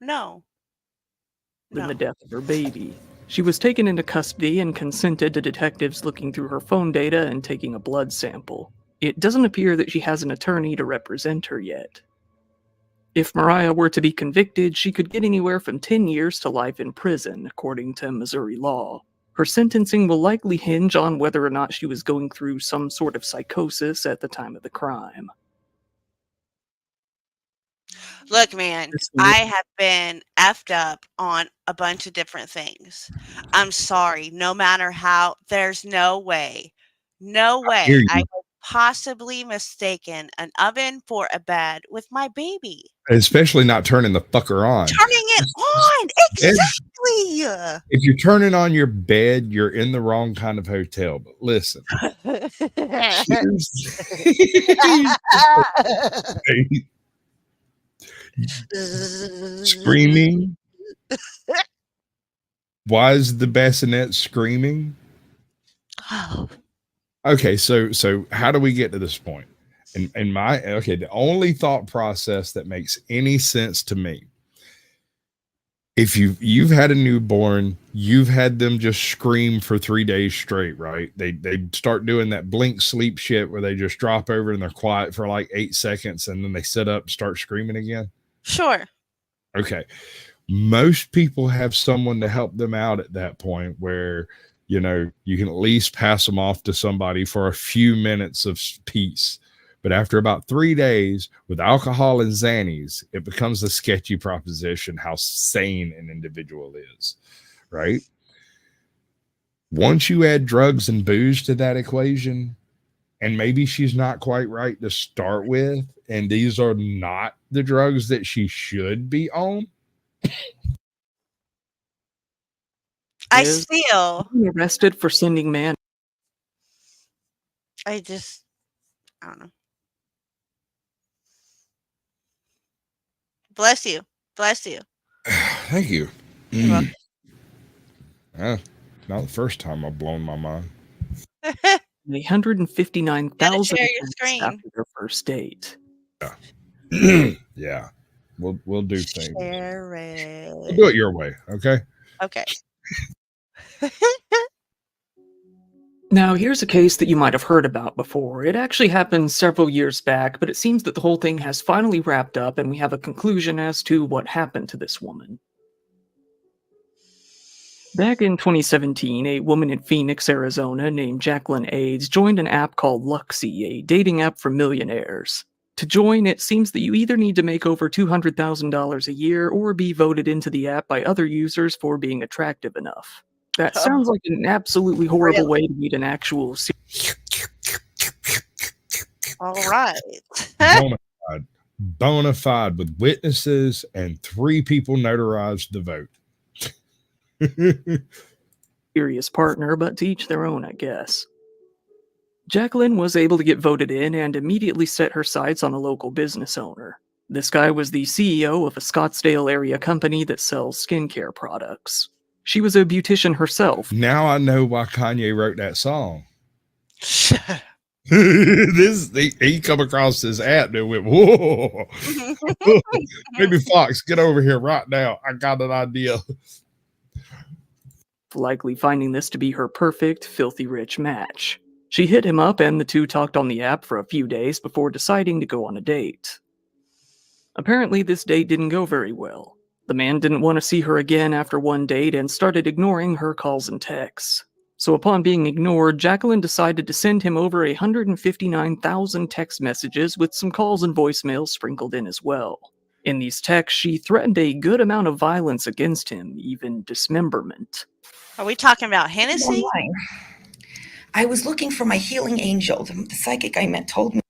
In the death of her baby. She was taken into custody and consented to detectives looking through her phone data and taking a blood sample. It doesn't appear that she has an attorney to represent her yet. If Mariah were to be convicted, she could get anywhere from 10 years to life in prison, according to Missouri law. Her sentencing will likely hinge on whether or not she was going through some sort of psychosis at the time of the crime. Look, man, I have been effed up on a bunch of different things. I'm sorry. No matter how, there's no way I could possibly mistaken an oven for a bed with my baby? Especially not turning the fucker on. Turning it on! Exactly! If you're turning on your bed, you're in the wrong kind of hotel. But listen. Screaming. Why is the bassinet screaming? Okay, so how do we get to this point? And the only thought process that makes any sense to me, if you've had a newborn, you've had them just scream for 3 days straight, right? They start doing that blink sleep shit where they just drop over and they're quiet for like 8 seconds and then they sit up and start screaming again. Sure. Okay. Most people have someone to help them out at that point where, you know, you can at least pass them off to somebody for a few minutes of peace. But after about 3 days with alcohol and Xannies, it becomes a sketchy proposition how sane an individual is, right? Once you add drugs and booze to that equation, and maybe she's not quite right to start with, and these are not the drugs that she should be on. I still arrested for sending man. I don't know. Bless you. Bless you. Thank you. You're welcome. Not the first time I've blown my mind. 159,000 share your screen. after their first date. Yeah. Yeah. We'll do things. Share it. We'll do it your way, okay? Okay. Now, here's a case that you might have heard about before. It actually happened several years back, but it seems that the whole thing has finally wrapped up and we have a conclusion as to what happened to this woman. Back in 2017, a woman in Phoenix, Arizona named Jacqueline Aids joined an app called Luxy, a dating app for millionaires. To join, it seems that you either need to make over $200,000 a year or be voted into the app by other users for being attractive enough. That sounds like an absolutely horrible way to meet an actual. All right. Bona fide with witnesses and 3 people notarized the vote. Serious partner, but to each their own, I guess. Jacqueline was able to get voted in and immediately set her sights on a local business owner. This guy was the CEO of a Scottsdale area company that sells skincare products. She was a beautician herself. Now I know why Kanye wrote that song. He come across this app and went, whoa. Baby Fox, get over here right now. I got an idea. Likely finding this to be her perfect, filthy rich match. She hit him up and the two talked on the app for a few days before deciding to go on a date. Apparently, this date didn't go very well. The man didn't want to see her again after one date and started ignoring her calls and texts. So upon being ignored, Jacqueline decided to send him over 159,000 text messages with some calls and voicemails sprinkled in as well. In these texts, she threatened a good amount of violence against him, even dismemberment. Are we talking about Hennessy? I was looking for my healing angel. The psychic I met told me.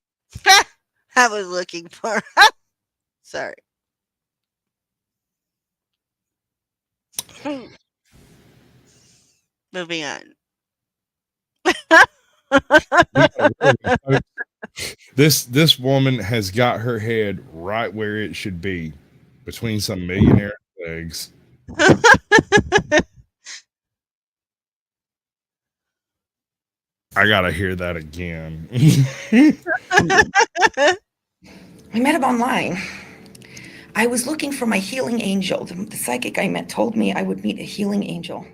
I was looking for. Sorry. Moving on. This woman has got her head right where it should be, between some millionaire legs. I gotta hear that again. I met him online. I was looking for my healing angel. The psychic I met told me I would meet a healing angel.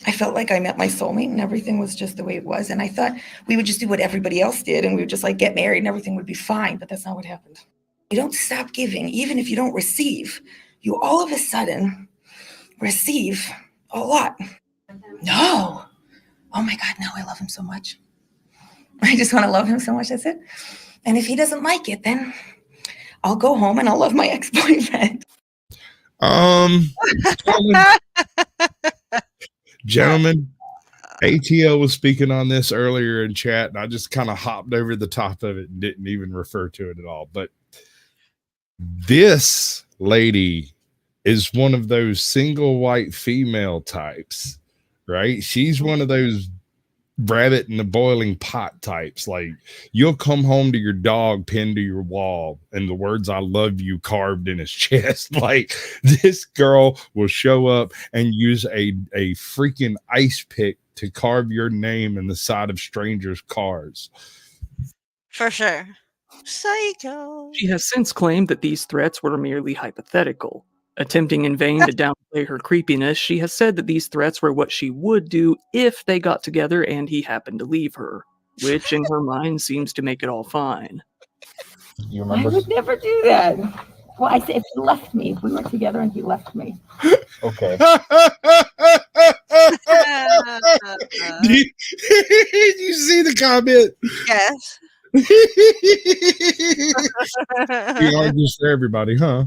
I felt like I met my soulmate and everything was just the way it was. And I thought we would just do what everybody else did and we would just like get married and everything would be fine. But that's not what happened. You don't stop giving, even if you don't receive. You all of a sudden receive a lot. No. Oh my God, no, I love him so much. I just want to love him so much. That's it. And if he doesn't like it, then I'll go home and I'll love my ex-boyfriend. Gentlemen, ATL was speaking on this earlier in chat, and I just kind of hopped over the top of it and didn't even refer to it at all. But this lady is one of those single white female types, right? She's one of those rabbit in the boiling pot types. Like, you'll come home to your dog pinned to your wall and the words "I love you" carved in his chest. Like, this girl will show up and use a freaking ice pick to carve your name in the side of strangers' cars. For sure. Psycho. She has since claimed that these threats were merely hypothetical. Attempting in vain to downplay her creepiness, she has said that these threats were what she would do if they got together and he happened to leave her, which in her mind seems to make it all fine. You remember? I would never do that. Well, I said if he left me, if we were together and he left me. Okay. You see the comment? Yes. You are just for everybody, huh?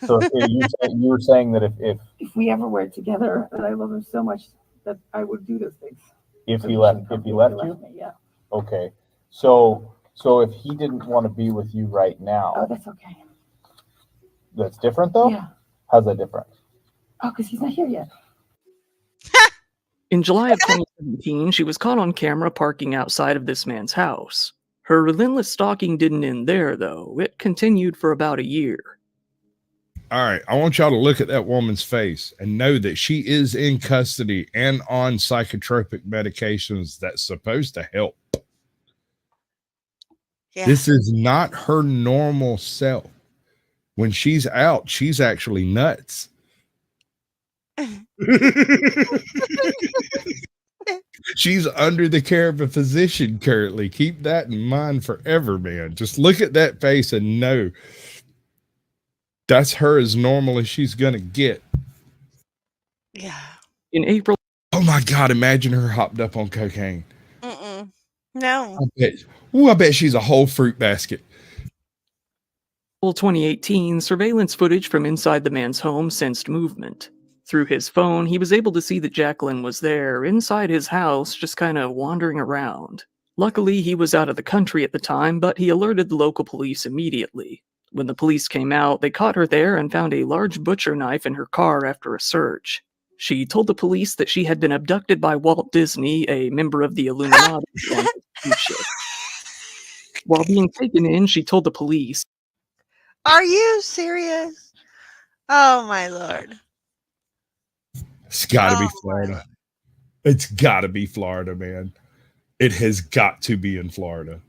So you were saying that if we ever were together, that I love him so much that I would do those things. If he left you? Me, yeah. Okay. So if he didn't want to be with you right now. Oh, that's okay. That's different though? Yeah. How's that different? Oh, because he's not here yet. In July of 2017, she was caught on camera parking outside of this man's house. Her relentless stalking didn't end there, though. It continued for about a year. All right, I want y'all to look at that woman's face and know that she is in custody and on psychotropic medications that's supposed to help. Yeah. This is not her normal self. When she's out, she's actually nuts. She's under the care of a physician currently. Keep that in mind forever, man. Just look at that face and know that's her as normal as she's gonna get. Yeah. In April. Oh my God! Imagine her hopped up on cocaine. No. I bet she's a whole fruit basket. 2018, surveillance footage from inside the man's home sensed movement. Through his phone, he was able to see that Jacqueline was there, inside his house, just kind of wandering around. Luckily, he was out of the country at the time, but he alerted the local police immediately. When the police came out, they caught her there and found a large butcher knife in her car after a search. She told the police that she had been abducted by Walt Disney, a member of the Illuminati. While being taken in, she told the police, "Are you serious? Oh my Lord. It's got to be Florida. It's got to be Florida, man. It has got to be in Florida."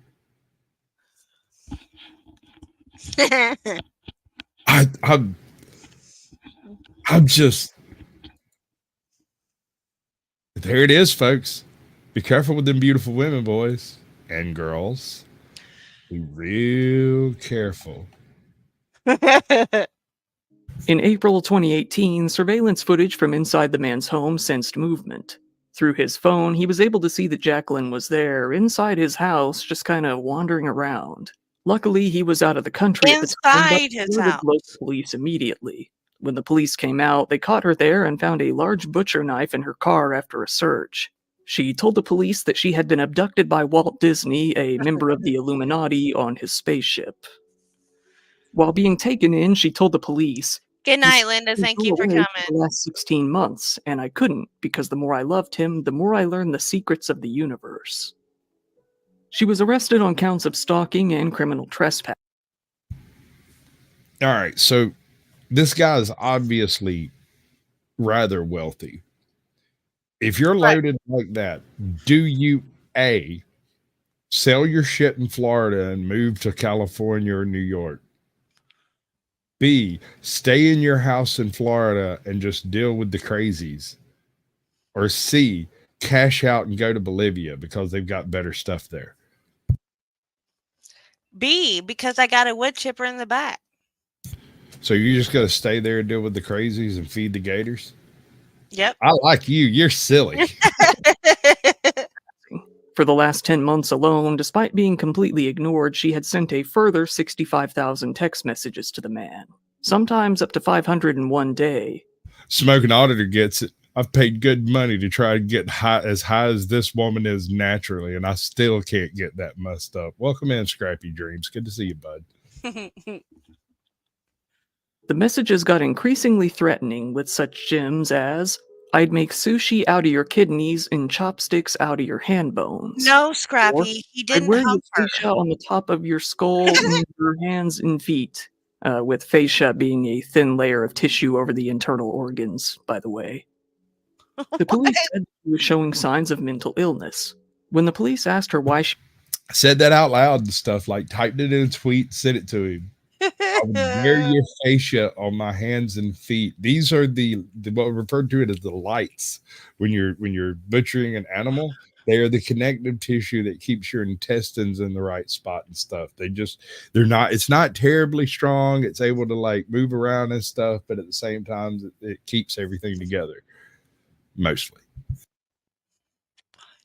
I'm just, there it is, folks. Be careful with them beautiful women, boys and girls. Be real careful. In April 2018, surveillance footage from inside the man's home sensed movement. Through his phone, he was able to see that Jacqueline was there, inside his house, just kind of wandering around. Luckily, he was out of the country at the time, but his house. Local police immediately. When the police came out, they caught her there and found a large butcher knife in her car after a search. She told the police that she had been abducted by Walt Disney, a member of the Illuminati, on his spaceship. While being taken in, she told the police, "Good night, Linda. Thank you for coming." For the last 16 months, and I couldn't, because the more I loved him, the more I learned the secrets of the universe. She was arrested on counts of stalking and criminal trespass. All right, so this guy is obviously rather wealthy. If you're loaded like that, do you A, sell your shit in Florida and move to California or New York? B, stay in your house in Florida and just deal with the crazies? Or C, cash out and go to Bolivia because they've got better stuff there? B, because I got a wood chipper in the back. So you just got to stay there and deal with the crazies and feed the gators? Yep. I like you. You're silly. For the last 10 months alone, despite being completely ignored, she had sent a further 65,000 text messages to the man. Sometimes up to 500 in one day. Smoking Auditor gets it. I've paid good money to try to get high as this woman is naturally, and I still can't get that messed up. Welcome in, Scrappy Dreams. Good to see you, bud. The messages got increasingly threatening with such gems as, I'd make sushi out of your kidneys and chopsticks out of your hand bones. No, Or, Scrappy, he I'd didn't wear hump your her. fascia on the top of your skull and your hands and feet, with fascia being a thin layer of tissue over the internal organs, by the way. The police said she was showing signs of mental illness. When the police asked her why she said that out loud and stuff, like typed it in a tweet, sent it to him. I would wear your fascia on my hands and feet. These are the what we referred to it as the lights. When you're butchering an animal, they are the connective tissue that keeps your intestines in the right spot and stuff. It's not terribly strong. It's able to like move around and stuff, but at the same time, it keeps everything together. Mostly.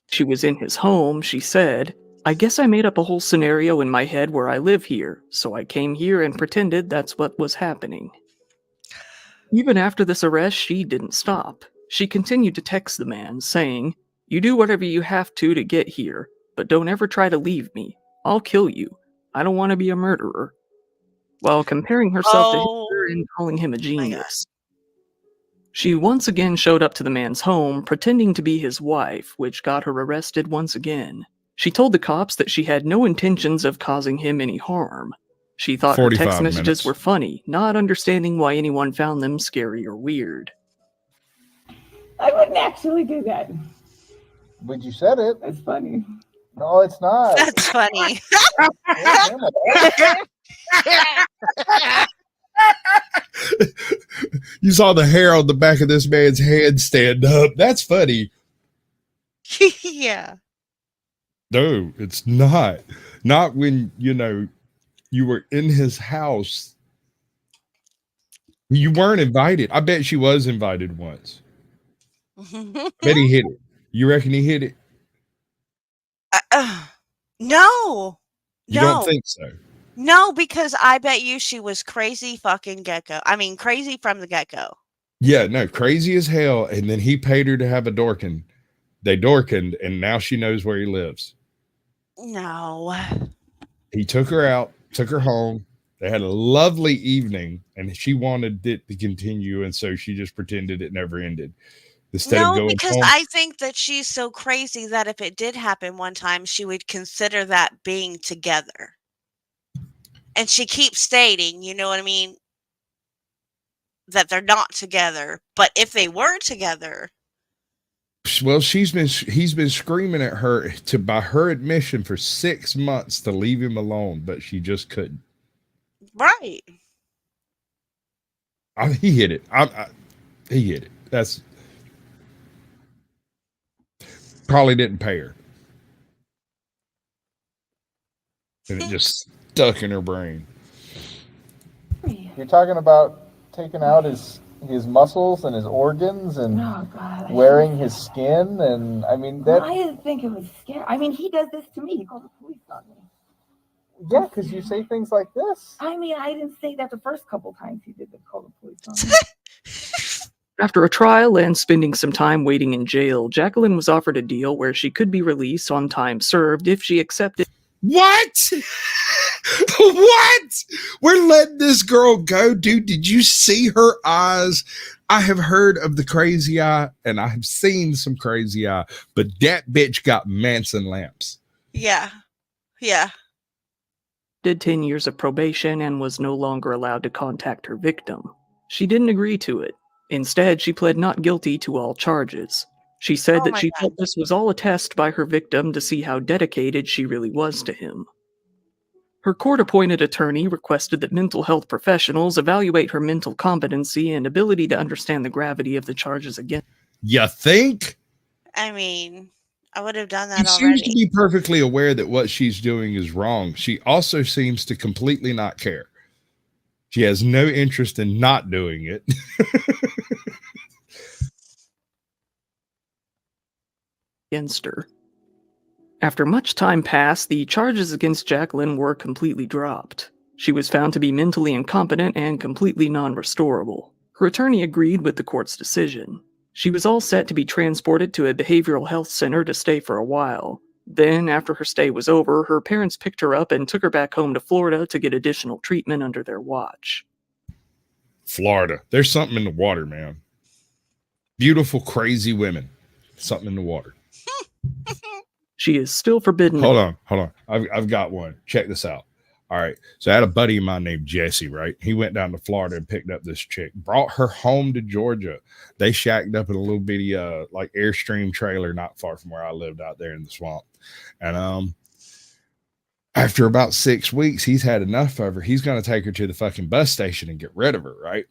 She was in his home, she said, I guess I made up a whole scenario in my head where I live here, so I came here and pretended that's what was happening. Even after this arrest, she didn't stop. She continued to text the man, saying, you do whatever you have to get here, but don't ever try to leave me. I'll kill you. I don't want to be a murderer. While comparing herself to Hitler and calling him a genius. She once again showed up to the man's home, pretending to be his wife, which got her arrested once again. She told the cops that she had no intentions of causing him any harm. She thought her text messages were funny, not understanding why anyone found them scary or weird. I wouldn't actually do that. But you said it. That's funny. No, it's not. That's funny. You saw the hair on the back of this man's head stand up. That's funny. Yeah. No, it's not. Not when, you were in his house. You weren't invited. I bet she was invited once. Bet he hit it. You reckon he hit it? No. You don't think so? No, because I bet you she was crazy fucking gecko. I mean, crazy from the get-go. Yeah, no, crazy as hell. And then he paid her to have a dorkin. They dorkined, and now she knows where he lives. No. He took her out, took her home. They had a lovely evening, and she wanted it to continue, and so she just pretended it never ended. Instead of going because home, I think that she's so crazy that if it did happen one time, she would consider that being together. And she keeps stating, you know what I mean, that they're not together. But if they were together, well, he's been screaming at her by her admission for 6 months to leave him alone, but she just couldn't. Right. He hit it. He hit it. That's probably didn't pay her, and it just stuck in her brain. You're talking about taking out his muscles and his organs and wearing his skin, and I mean that. I didn't think it was scary. I mean, he does this to me. He calls the police on me. Yeah, because you say things like this. I mean, I didn't say that the first couple times he did call the police on me. After a trial and spending some time waiting in jail, Jacqueline was offered a deal where she could be released on time served if she accepted. What? What? We're letting this girl go, dude. Did you see her eyes? I have heard of the crazy eye, and I have seen some crazy eye, but that bitch got Manson lamps. Yeah. Yeah. Did 10 years of probation and was no longer allowed to contact her victim. She didn't agree to it. Instead, she pled not guilty to all charges. She said that she felt this was all a test by her victim to see how dedicated she really was to him. Her court-appointed attorney requested that mental health professionals evaluate her mental competency and ability to understand the gravity of the charges against. You think? I mean, I would have done that She already. seems to be perfectly aware that what she's doing is wrong. She also seems to completely not care. She has no interest in not doing it. Against her. After much time passed, the charges against Jacqueline were completely dropped. She was found to be mentally incompetent and completely non-restorable. Her attorney agreed with the court's decision. She was all set to be transported to a behavioral health center to stay for a while. Then, after her stay was over, her parents picked her up and took her back home to Florida to get additional treatment under their watch. Florida. There's something in the water, man. Beautiful, crazy women. Something in the water. She is still forbidden. Hold on. I've got one. Check this out. All right. So I had a buddy of mine named Jesse, right? He went down to Florida and picked up this chick, brought her home to Georgia. They shacked up in a little bitty like Airstream trailer not far from where I lived out there in the swamp. And after about 6 weeks, he's had enough of her. He's going to take her to the fucking bus station and get rid of her, right?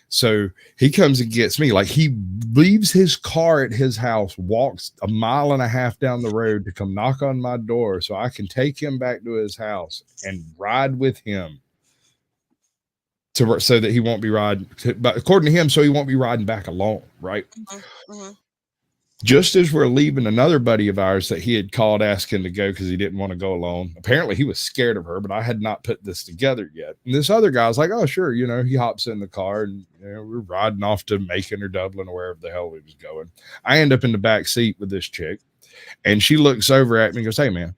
So he comes and gets me. Like, he leaves his car at his house, walks 1.5 miles down the road to come knock on my door so I can take him back to his house and ride with him so that he won't be riding. But according to him, so he won't be riding back alone, right? Just as we're leaving, another buddy of ours that he had called asking to go because he didn't want to go alone. Apparently he was scared of her, but I had not put this together yet. And this other guy was like, oh, sure. You know, he hops in the car and we're riding off to Macon or Dublin or wherever the hell we was going. I end up in the back seat with this chick and she looks over at me and goes, hey, man,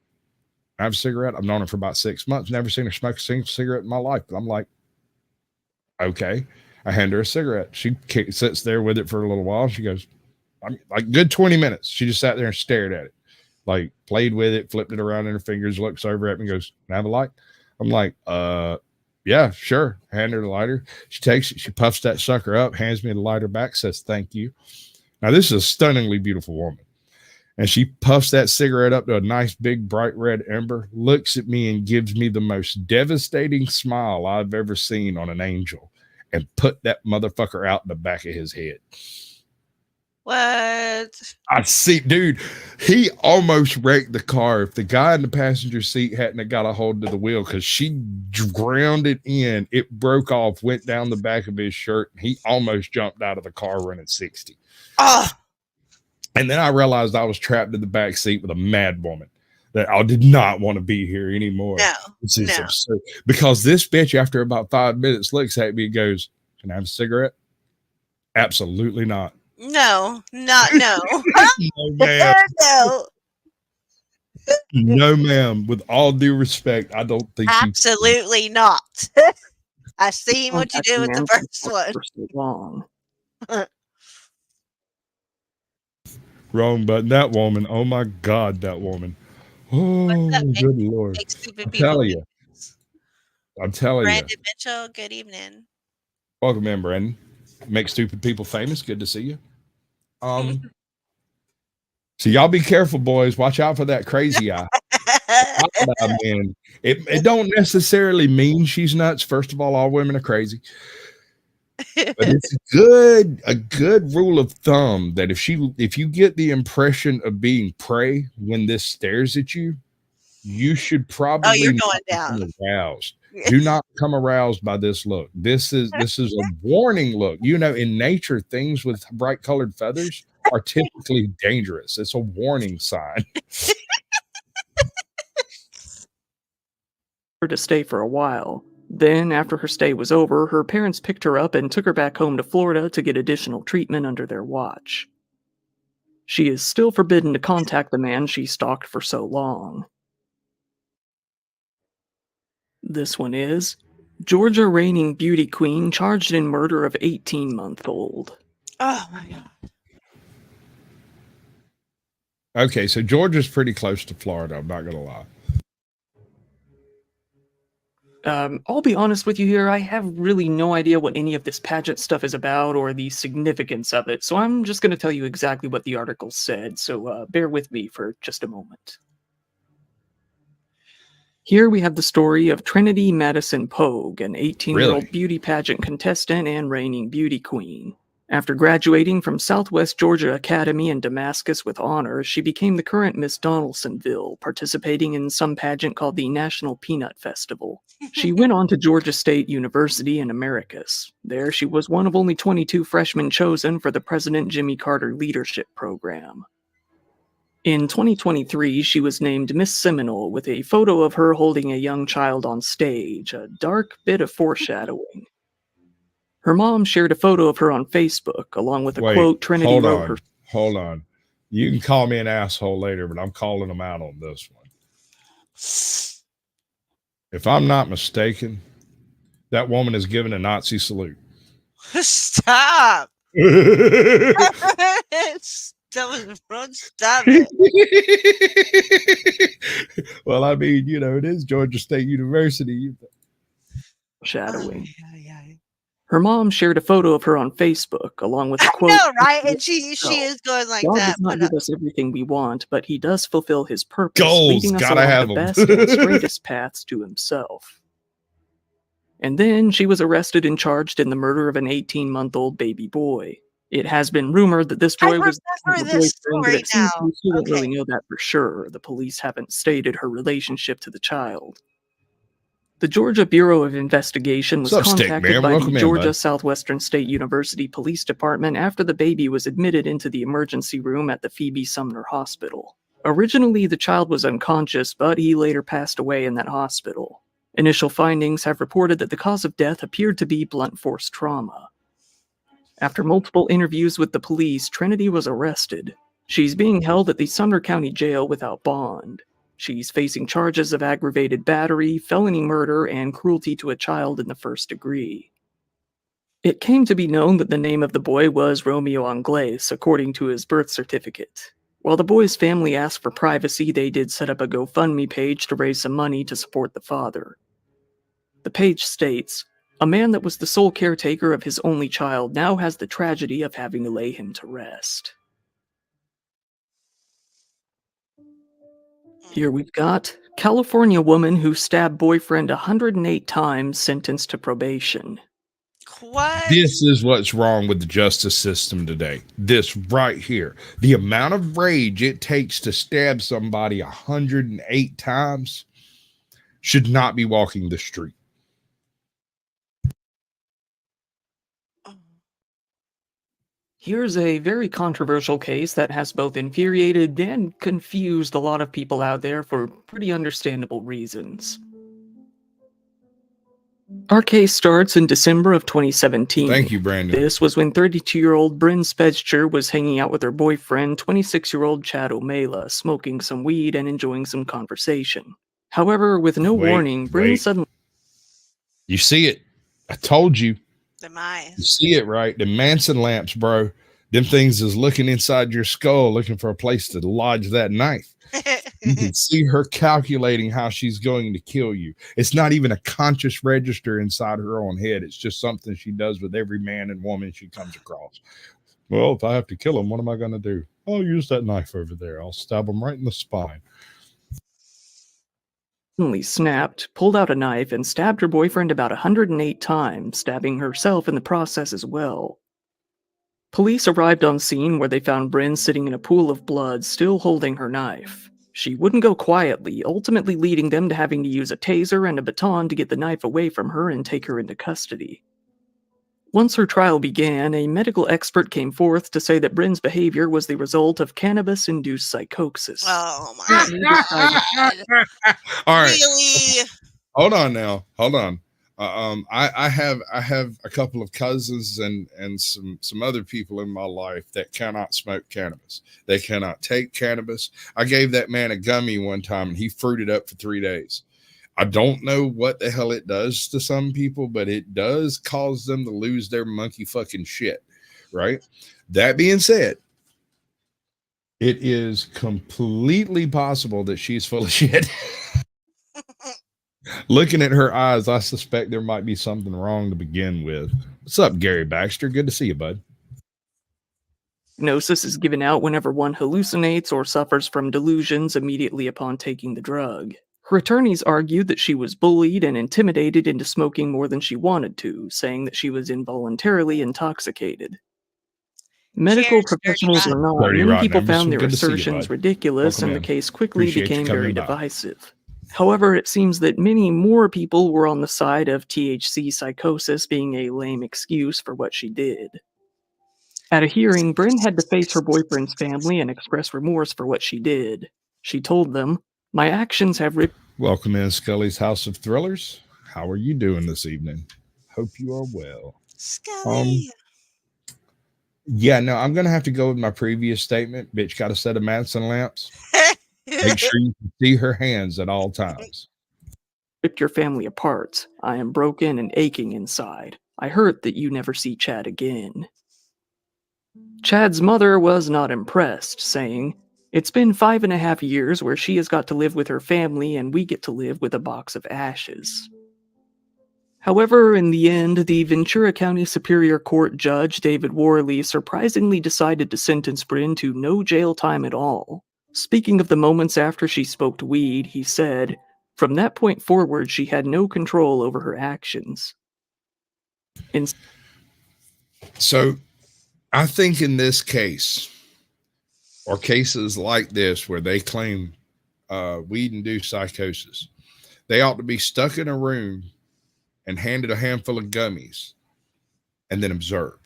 I have a cigarette. I've known her for about 6 months. Never seen her smoke a single cigarette in my life. But I'm like, okay. I hand her a cigarette. She sits there with it for a little while. She goes, like good 20 minutes. She just sat there and stared at it, like played with it, flipped it around in her fingers, looks over at me and goes, can I have a light? I'm like, yeah, sure. Hand her the lighter. She takes it. She puffs that sucker up, hands me the lighter back, says, thank you. Now, this is a stunningly beautiful woman. And she puffs that cigarette up to a nice big bright red ember, looks at me and gives me the most devastating smile I've ever seen on an angel and put that motherfucker out in the back of his head. What? I see, dude, he almost wrecked the car if the guy in the passenger seat hadn't got a hold of the wheel because she grounded in. It broke off, went down the back of his shirt, and he almost jumped out of the car running 60. And then I realized I was trapped in the back seat with a mad woman that I did not want to be here anymore. This is absurd. Because this bitch, after about 5 minutes, looks at me and goes, can I have a cigarette? Absolutely not. No. No, ma'am. No. No, ma'am. With all due respect, I don't think absolutely not. I seen what you did with the first one. Wrong button. That woman. Oh my God, that woman. Oh, good Lord. I'm telling you. Brandon Mitchell, good evening. Welcome in, Brandon. Make stupid people famous. Good to see you. So y'all be careful, boys. Watch out for that crazy eye. Man, it don't necessarily mean she's nuts. First of all women are crazy. But it's a good rule of thumb that if you get the impression of being prey when this stares at you, you should probably you're going down. Aroused. Do not become aroused by this look. This is a warning look. You know, in nature, things with bright colored feathers are typically dangerous. It's a warning sign. To stay for a while. Then, after her stay was over, her parents picked her up and took her back home to Florida to get additional treatment under their watch. She is still forbidden to contact the man she stalked for so long. This one is Georgia reigning beauty queen charged in murder of 18-month-old. Oh my God. Okay, so Georgia's pretty close to Florida. I'm not going to lie. I'll be honest with you here. I have really no idea what any of this pageant stuff is about or the significance of it. So I'm just going to tell you exactly what the article said. So bear with me for just a moment. Here we have the story of Trinity Madison Pogue, an 18-year-old beauty pageant contestant and reigning beauty queen. After graduating from Southwest Georgia Academy in Damascus with honors, she became the current Miss Donaldsonville, participating in some pageant called the National Peanut Festival. She went on to Georgia State University in Americus. There, she was one of only 22 freshmen chosen for the President Jimmy Carter Leadership Program. In 2023, she was named Miss Seminole with a photo of her holding a young child on stage, a dark bit of foreshadowing. Her mom shared a photo of her on Facebook, along with a quote Trinity wrote her. Hold on. You can call me an asshole later, but I'm calling them out on this one. If I'm not mistaken, that woman is given a Nazi salute. Stop. Stop it. Well, I mean, it is Georgia State University. Shadowing. Her mom shared a photo of her on Facebook, along with a quote. I know, right? And she is going like God that. does not give us everything we want, but he does fulfill his purpose, Goals, leading us along the best and straightest paths to himself. And then she was arrested and charged in the murder of an 18-month-old baby boy. It has been rumored that this boy was this boyfriend, but it seems now. we still don't really know that for sure. The police haven't stated her relationship to the child. The Georgia Bureau of Investigation was contacted by the Georgia Southwestern State University Police Department after the baby was admitted into the emergency room at the Phoebe Sumner Hospital. Originally, the child was unconscious, but he later passed away in that hospital. Initial findings have reported that the cause of death appeared to be blunt force trauma. After multiple interviews with the police, Trinity was arrested. She's being held at the Sumner County Jail without bond. She's facing charges of aggravated battery, felony murder, and cruelty to a child in the first degree. It came to be known that the name of the boy was Romeo Anglais, according to his birth certificate. While the boy's family asked for privacy, they did set up a GoFundMe page to raise some money to support the father. The page states, "A man that was the sole caretaker of his only child now has the tragedy of having to lay him to rest." Here we've got California woman who stabbed boyfriend 108 times sentenced to probation. What? This is what's wrong with the justice system today. This right here. The amount of rage it takes to stab somebody 108 times should not be walking the street. Here's a very controversial case that has both infuriated and confused a lot of people out there for pretty understandable reasons. Our case starts in December of 2017. Thank you, Brandon. This was when 32-year-old Bryn Spedster was hanging out with her boyfriend, 26-year-old Chad O'Mala, smoking some weed and enjoying some conversation. However, with no warning, Bryn suddenly... You see it. I told you. Demise. You see it, right? The Manson lamps, bro. Them things is looking inside your skull, looking for a place to lodge that knife. You can see her calculating how she's going to kill you. It's not even a conscious register inside her own head. It's just something she does with every man and woman she comes across. Well, if I have to kill him, what am I going to do? I'll use that knife over there. I'll stab him right in the spine. Suddenly snapped, pulled out a knife, and stabbed her boyfriend about 108 times, stabbing herself in the process as well. Police arrived on scene where they found Bryn sitting in a pool of blood, still holding her knife. She wouldn't go quietly, ultimately leading them to having to use a taser and a baton to get the knife away from her and take her into custody. Once her trial began, a medical expert came forth to say that Bryn's behavior was the result of cannabis-induced psychosis. Oh my God. All right. Really? Hold on now. Hold on. I have a couple of cousins and some other people in my life that cannot smoke cannabis. They cannot take cannabis. I gave that man a gummy one time and he fruited up for 3 days. I don't know what the hell it does to some people, but it does cause them to lose their monkey fucking shit, right? That being said, it is completely possible that she's full of shit. Looking at her eyes, I suspect there might be something wrong to begin with. What's up, Gary Baxter? Good to see you, bud. Diagnosis is given out whenever one hallucinates or suffers from delusions immediately upon taking the drug. Her attorneys argued that she was bullied and intimidated into smoking more than she wanted to, saying that she was involuntarily intoxicated. Medical professionals or not, many people found their assertions ridiculous, and the case quickly became very divisive. However, it seems that many more people were on the side of THC psychosis being a lame excuse for what she did. At a hearing, Bryn had to face her boyfriend's family and express remorse for what she did. She told them, "My actions have ripped..." Welcome in Scully's House of Thrillers. How are you doing this evening? Hope you are well. Scully. Yeah, no, I'm gonna have to go with my previous statement. Bitch got a set of Madison lamps. Make sure you can see her hands at all times. Ripped your family apart. I am broken and aching inside. I hurt that you never see Chad again. Chad's mother was not impressed, saying, "It's been 5.5 years where she has got to live with her family and we get to live with a box of ashes." However, in the end, the Ventura County Superior Court Judge David Worley surprisingly decided to sentence Bryn to no jail time at all. Speaking of the moments after she smoked weed, he said, "From that point forward, she had no control over her actions." So I think in this case, or cases like this where they claim weed-induced psychosis, they ought to be stuck in a room and handed a handful of gummies and then observed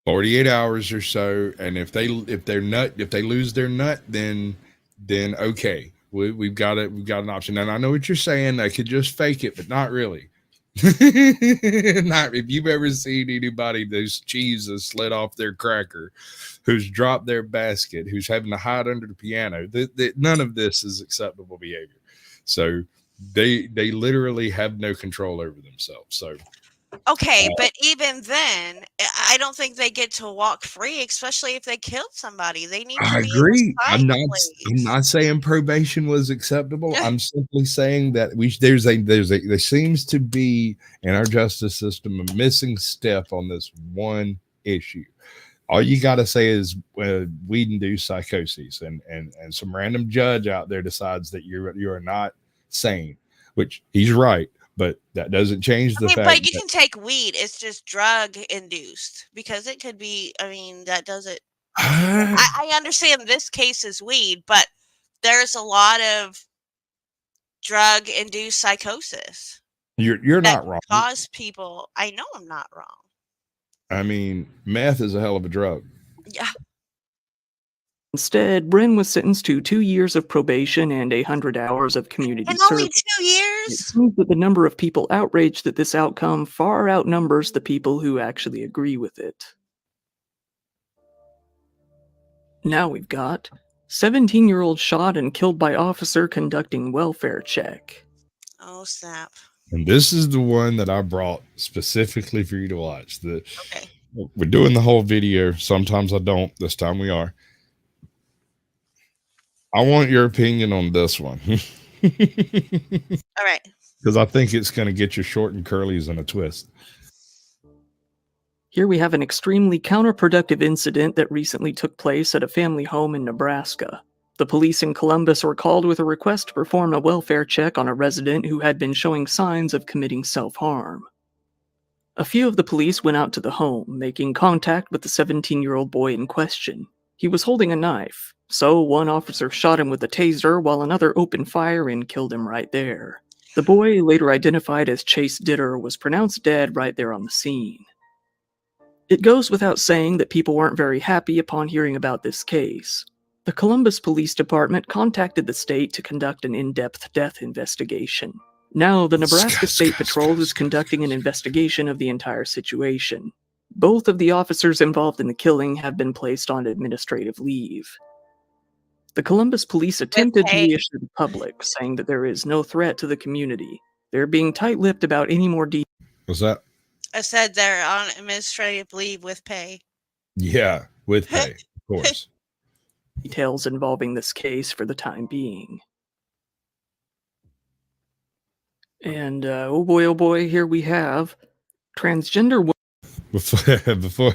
48 hours or so. And if they lose their nut, then okay, we've got an option. And I know what you're saying, they could just fake it, but not really. Not if you've ever seen anybody whose cheese has slid off their cracker, who's dropped their basket, who's having to hide under the piano, none of this is acceptable behavior. So they literally have no control over themselves. So okay, but even then, I don't think they get to walk free, especially if they killed somebody. They need to I be agree. in a I'm not saying probation was acceptable. I'm simply saying that there seems to be in our justice system a missing step on this one issue. All you got to say is weed-induced psychoses, and some random judge out there decides that you are not sane, which he's right. But that doesn't change the fact. But you can take weed. It's just drug induced because it could be. I mean, that doesn't. I understand this case is weed, but there's a lot of drug induced psychosis. You're not wrong. Cause people. I know I'm not wrong. I mean, meth is a hell of a drug. Yeah. Instead, Bryn was sentenced to 2 years of probation and 100 hours of community service. And only 2 years? It seems that the number of people outraged at this outcome far outnumbers the people who actually agree with it. Now we've got 17-year-old shot and killed by officer conducting welfare check. Oh, snap. And this is the one that I brought specifically for you to watch. Okay. We're doing the whole video. Sometimes I don't. This time we are. I want your opinion on this one. All right. Because I think it's going to get your short and curlies in a twist. Here we have an extremely counterproductive incident that recently took place at a family home in Nebraska. The police in Columbus were called with a request to perform a welfare check on a resident who had been showing signs of committing self-harm. A few of the police went out to the home, making contact with the 17-year-old boy in question. He was holding a knife, so one officer shot him with a taser while another opened fire and killed him right there. The boy, later identified as Chase Ditter, was pronounced dead right there on the scene. It goes without saying that people weren't very happy upon hearing about this case. The Columbus Police Department contacted the state to conduct an in-depth death investigation. Now, the Nebraska State Patrol is conducting an investigation of the entire situation. Both of the officers involved in the killing have been placed on administrative leave. The Columbus police attempted to reassure the public, saying that there is no threat to the community. They're being tight-lipped about any more details. What's that? I said they're on administrative leave with pay. Yeah, with pay, of course. Details involving this case for the time being. And oh boy, here we have transgender women. Before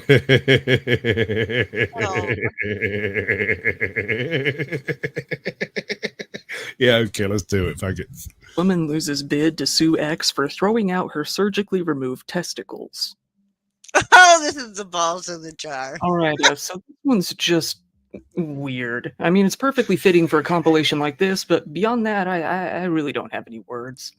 yeah, okay, let's do it. Fuck it. Woman loses bid to sue ex for throwing out her surgically removed testicles. Oh, this is the balls in the jar. All right, so this one's just weird. I mean, it's perfectly fitting for a compilation like this, but beyond that, I really don't have any words.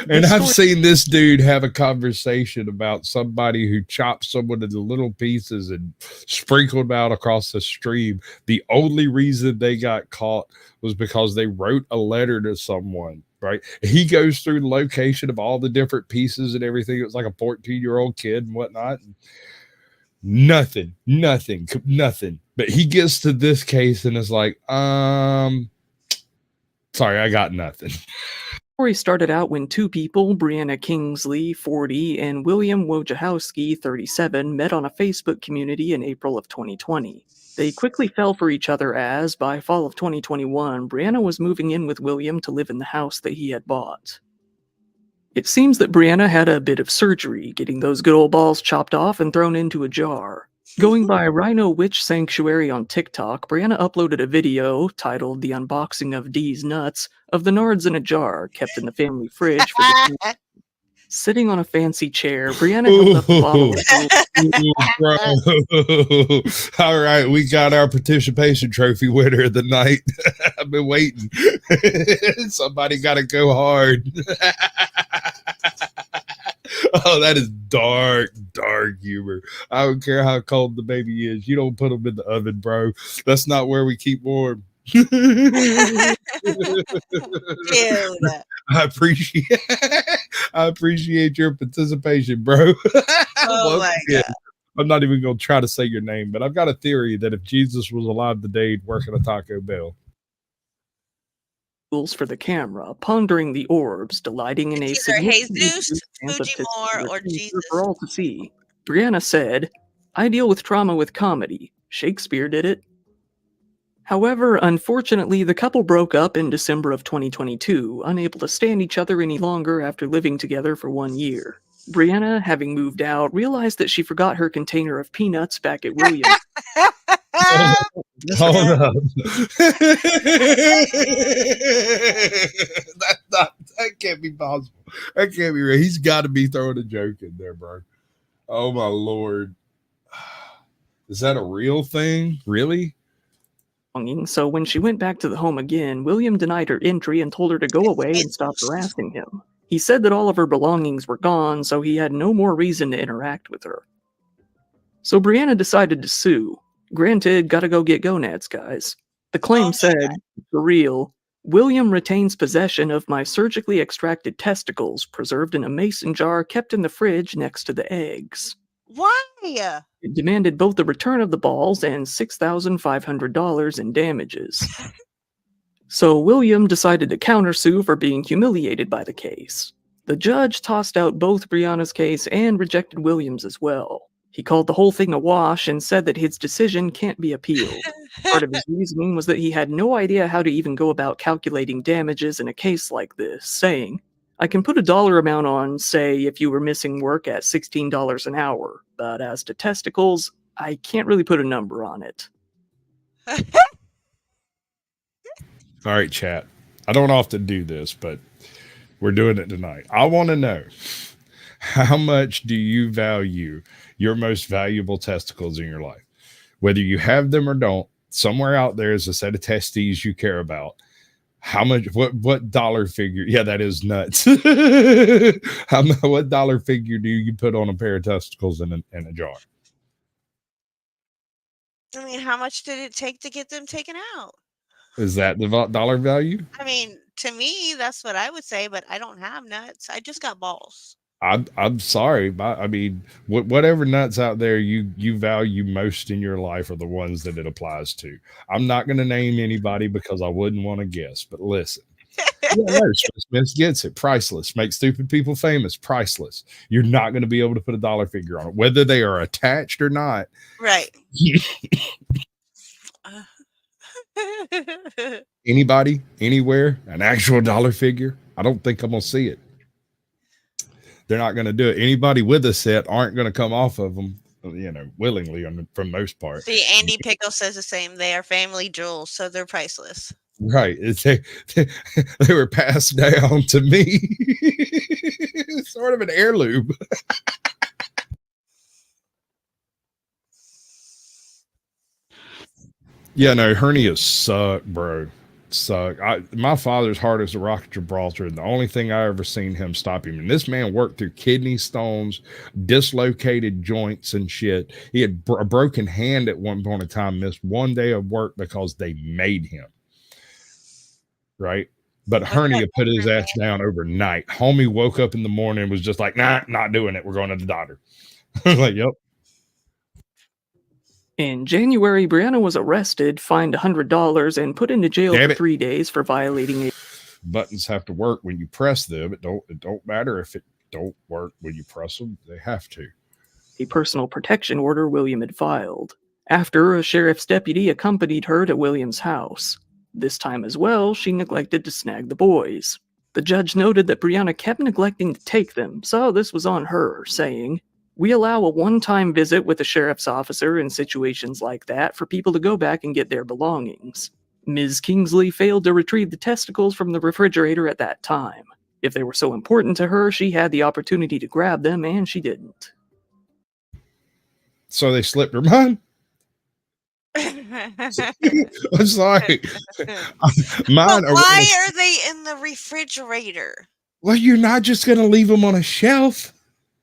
And I've seen this dude have a conversation about somebody who chopped someone into little pieces and sprinkled out across the stream. The only reason they got caught was because they wrote a letter to someone right? He goes through the location of all the different pieces and everything. It was like a 14-year-old kid and whatnot. Nothing. But he gets to this case and is like, sorry, I got nothing. The story started out when two people, Brianna Kingsley, 40, and William Wojciechowski, 37, met on a Facebook community in April of 2020. They quickly fell for each other as, by fall of 2021, Brianna was moving in with William to live in the house that he had bought. It seems that Brianna had a bit of surgery, getting those good old balls chopped off and thrown into a jar. Going by Rhino Witch Sanctuary on TikTok, Brianna uploaded a video titled The Unboxing of D's Nuts of the nards in a jar kept in the family fridge for the Sitting on a fancy chair, Brianna held up the bottle of All right, we got our participation trophy winner of the night. I've been waiting. Somebody got to go hard. Oh, that is dark humor. I don't care how cold the baby is. You don't put them in the oven, bro. That's not where we keep warm. I appreciate your participation, bro. Oh my God. I'm not even going to try to say your name, but I've got a theory that if Jesus was alive today, he'd work at a Taco Bell. For the camera, pondering the orbs, delighting in a Jesus, Fujimori, or Jesus for all to see. Brianna said, "I deal with trauma with comedy. Shakespeare did it." However, unfortunately, the couple broke up in December of 2022, unable to stand each other any longer after living together for 1 year. Brianna, having moved out, realized that she forgot her container of peanuts back at Williams. Hold up. That can't be possible. That can't be real. He's got to be throwing a joke in there, bro. Oh my Lord. Is that a real thing? Really? So when she went back to the home again, William denied her entry and told her to go away and stop harassing him. He said that all of her belongings were gone, so he had no more reason to interact with her. So Brianna decided to sue. Granted, gotta go get gonads, guys. The claim said, for real, William retains possession of my surgically extracted testicles, preserved in a mason jar kept in the fridge next to the eggs. Why? It demanded both the return of the balls and $6,500 in damages. So William decided to countersue for being humiliated by the case. The judge tossed out both Brianna's case and rejected Williams as well. He called the whole thing a wash and said that his decision can't be appealed. Part of his reasoning was that he had no idea how to even go about calculating damages in a case like this, saying, "I can put a dollar amount on, say, if you were missing work at $16 an hour, but as to testicles, I can't really put a number on it." All right, chat. I don't often do this, but we're doing it tonight. I want to know, how much do you value your most valuable testicles in your life? Whether you have them or don't, somewhere out there is a set of testes you care about. How much, what dollar figure? Yeah, that is nuts. What dollar figure do you put on a pair of testicles in a jar? I mean, how much did it take to get them taken out? Is that the dollar value? I mean, to me, that's what I would say, but I don't have nuts. I just got balls. I'm sorry, but I mean, whatever nuts out there you value most in your life are the ones that it applies to. I'm not going to name anybody because I wouldn't want to guess, but listen. Smith gets it. Priceless. Make stupid people famous. Priceless. You're not going to be able to put a dollar figure on it, whether they are attached or not. Right. Anybody, anywhere, an actual dollar figure? I don't think I'm going to see it. They're not going to do it. Anybody with a set aren't going to come off of them, willingly for most part. See, Andy Pickle says the same. They are family jewels, so they're priceless. Right. They were passed down to me. Sort of an heirloom. Yeah, no, hernias suck, bro. Suck. My father's hard as a rock at Gibraltar, and the only thing I ever seen him stop him. And this man worked through kidney stones, dislocated joints and shit. He had a broken hand at one point in time, missed one day of work because they made him. Right? But hernia put his ass down overnight. Homie woke up in the morning and was just like, nah, not doing it. We're going to the doctor. I was like, yep. In January, Brianna was arrested, fined $100, and put into jail for 3 days for violating a... Buttons have to work when you press them. It don't matter if it don't work when you press them. They have to. A personal protection order William had filed. After, a sheriff's deputy accompanied her to William's house. This time as well, she neglected to snag the boys. The judge noted that Brianna kept neglecting to take them, so this was on her, saying, "We allow a one-time visit with a sheriff's officer in situations like that for people to go back and get their belongings. Ms. Kingsley failed to retrieve the testicles from the refrigerator at that time. If they were so important to her, she had the opportunity to grab them, and she didn't." So they slipped her mind? I'm sorry. Mine. But why are they in the refrigerator? Well, you're not just going to leave them on a shelf.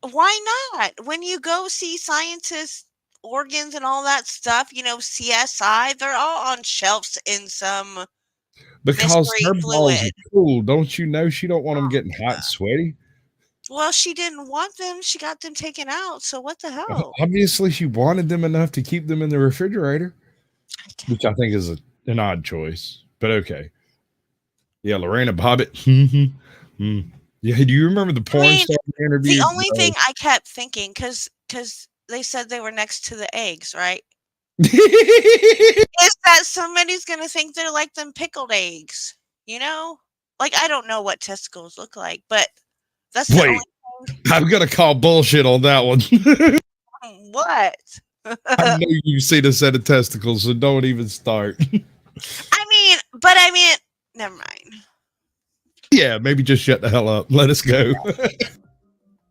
Why not? When you go see scientists, organs and all that stuff, you know, CSI, they're all on shelves in some because her balls are cool. Don't you know she don't want them getting hot and sweaty? Well, she didn't want them. She got them taken out. So what the hell? Obviously, she wanted them enough to keep them in the refrigerator, which I think is an odd choice. But okay. Yeah, Lorena Bobbitt. Yeah, do you remember the porn star interview? The only thing I kept thinking, because they said they were next to the eggs, right? Is that somebody's going to think they're like them pickled eggs, you know? Like, I don't know what testicles look like, but that's the only thing. I'm going to call bullshit on that one. What? I know you've seen a set of testicles, so don't even start. I mean, never mind. Yeah, maybe just shut the hell up. Let us go.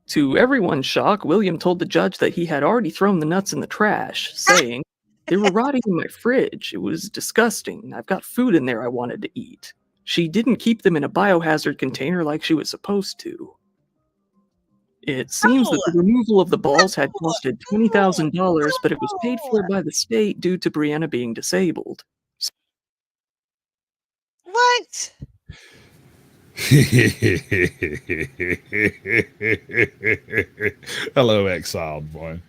To everyone's shock, William told the judge that he had already thrown the nuts in the trash, saying, "They were rotting in my fridge. It was disgusting. I've got food in there I wanted to eat. She didn't keep them in a biohazard container like she was supposed to." It seems that the removal of the balls had costed $20,000, but it was paid for by the state due to Brianna being disabled. What? Hello, exiled one.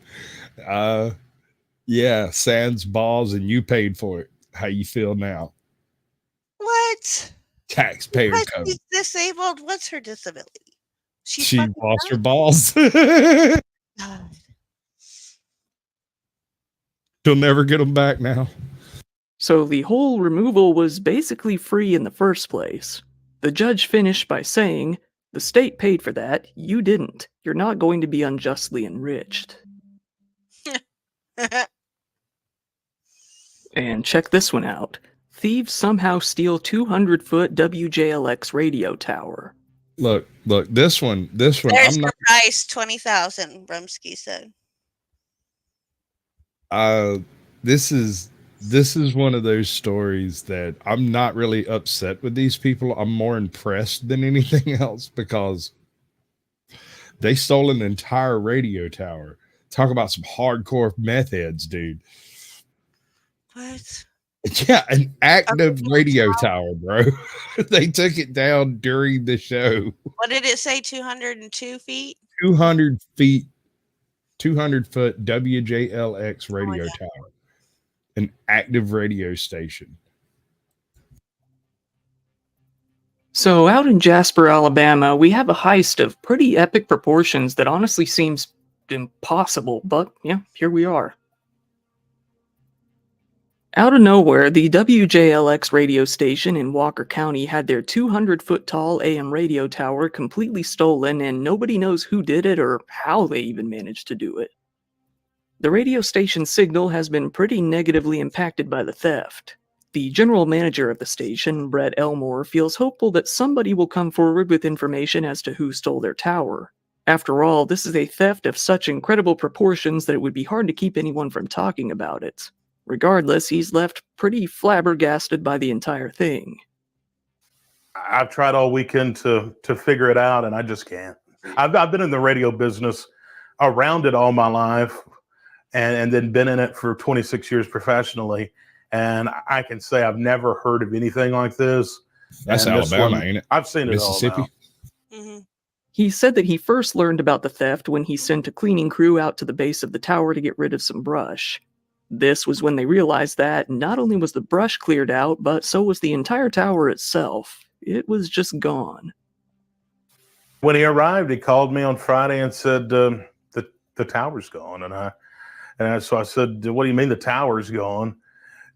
Yeah, sans balls, and you paid for it. How you feel now? What? Taxpayer code. She's disabled. What's her disability? She lost her balls. She'll never get them back now. So the whole removal was basically free in the first place. The judge finished by saying, "The state paid for that, you didn't. You're not going to be unjustly enriched." And check this one out. Thieves somehow steal 200-foot WJLX radio tower. Look, this one. There's the price, 20,000, Rumsky said. This is one of those stories that I'm not really upset with these people. I'm more impressed than anything else because they stole an entire radio tower. Talk about some hardcore meth heads, dude. What? Yeah, an active radio tower, bro. They took it down during the show. What did it say? 202 feet? 200 feet, 200-foot WJLX radio tower. An active radio station. So out in Jasper, Alabama, we have a heist of pretty epic proportions that honestly seems impossible, but yeah, here we are. Out of nowhere, the WJLX radio station in Walker County had their 200-foot tall AM radio tower completely stolen, and nobody knows who did it or how they even managed to do it. The radio station's signal has been pretty negatively impacted by the theft. The general manager of the station, Brett Elmore, feels hopeful that somebody will come forward with information as to who stole their tower. After all, this is a theft of such incredible proportions that it would be hard to keep anyone from talking about it. Regardless, he's left pretty flabbergasted by the entire thing. I've tried all weekend to figure it out, and I just can't. I've been in the radio business, around it all my life, and then been in it for 26 years professionally. And I can say I've never heard of anything like this. That's And this Alabama, one, ain't it? I've seen it Mississippi. all Mm-hmm. He said that he first learned about the theft when he sent a cleaning crew out to the base of the tower to get rid of some brush. This was when they realized that not only was the brush cleared out, but so was the entire tower itself. It was just gone. When he arrived, he called me on Friday and said the tower's gone, so I said, "What do you mean the tower's gone?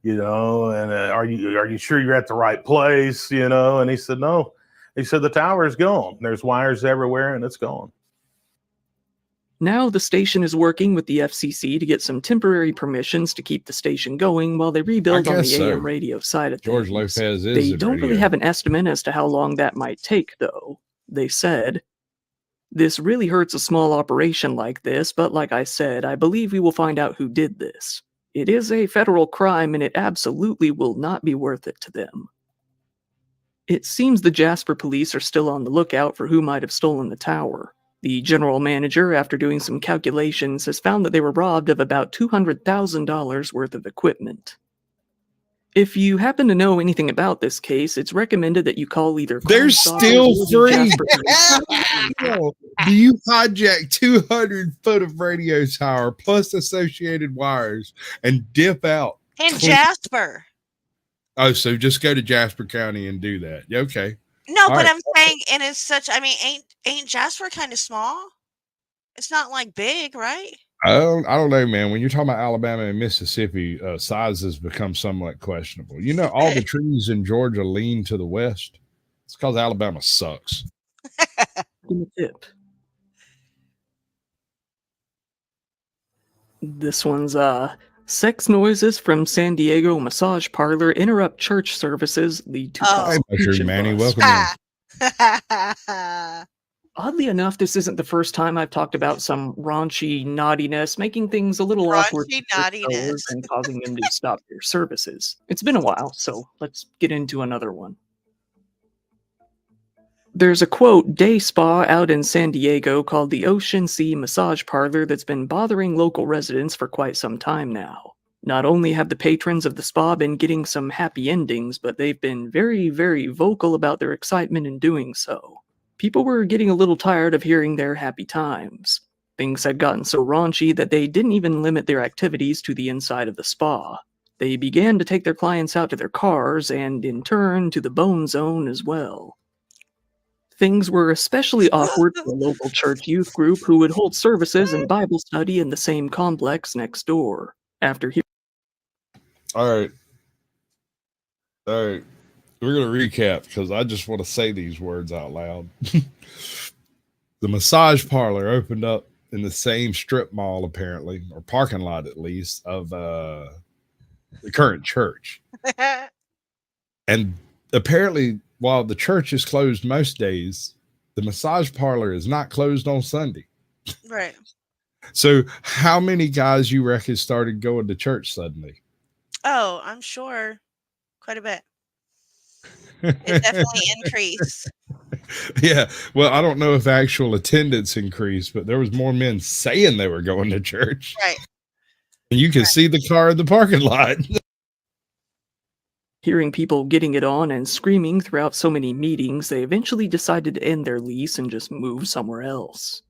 You know, and are you sure you're at the right place? You know?" And he said, "No." He said the tower is gone. There's wires everywhere, and it's gone. Now the station is working with the FCC to get some temporary permissions to keep the station going while they rebuild on the AM radio side of George things. Lopez is They in don't radio. really have an estimate as to how long that might take, though. They said, "This really hurts a small operation like this, but like I said, I believe we will find out who did this. It is a federal crime, and it absolutely will not be worth it to them." It seems the Jasper police are still on the lookout for who might have stolen the tower. The general manager, after doing some calculations, has found that they were robbed of about $200,000 worth of equipment. If you happen to know anything about this case, it's recommended that you call either They're still free. Jasper Do you hijack 200 foot of radio tower plus associated wires and dip out? In Jasper. Oh, so just go to Jasper County and do that. Okay. No, All but right. I'm saying, and it's such. I mean, ain't Jasper kind of small? It's not like big, right? I don't know, man. When you're talking about Alabama and Mississippi, sizes become somewhat questionable. You know, all the trees in Georgia lean to the west. It's because Alabama sucks. Tip. This one's sex noises from San Diego massage parlor interrupt church services, lead to prostitution Manny, bust. welcome Oddly enough, this isn't the first time I've talked about some raunchy naughtiness, making things a little awkward Raunchy for naughtiness. and causing them to stop their services. It's been a while, so let's get into another one. There's a quote day spa out in San Diego called the Ocean Sea Massage Parlor that's been bothering local residents for quite some time now. Not only have the patrons of the spa been getting some happy endings, but they've been very, very vocal about their excitement in doing so. People were getting a little tired of hearing their happy times. Things had gotten so raunchy that they didn't even limit their activities to the inside of the spa. They began to take their clients out to their cars and, in turn, to the bone zone as well. Things were especially awkward for a local church youth group who would hold services and Bible study in the same complex next door. After All right. We're going to recap because I just want to say these words out loud. The massage parlor opened up in the same strip mall, apparently, or parking lot at least, of the current church. And apparently, while the church is closed most days, the massage parlor is not closed on Sunday. Right. So how many guys you reckon started going to church suddenly? Oh, I'm sure quite a bit. It definitely increased. Yeah. Well, I don't know if actual attendance increased, but there was more men saying they were going to church. Right. And you can see the car in the parking lot. Hearing people getting it on and screaming throughout so many meetings, they eventually decided to end their lease and just move somewhere else.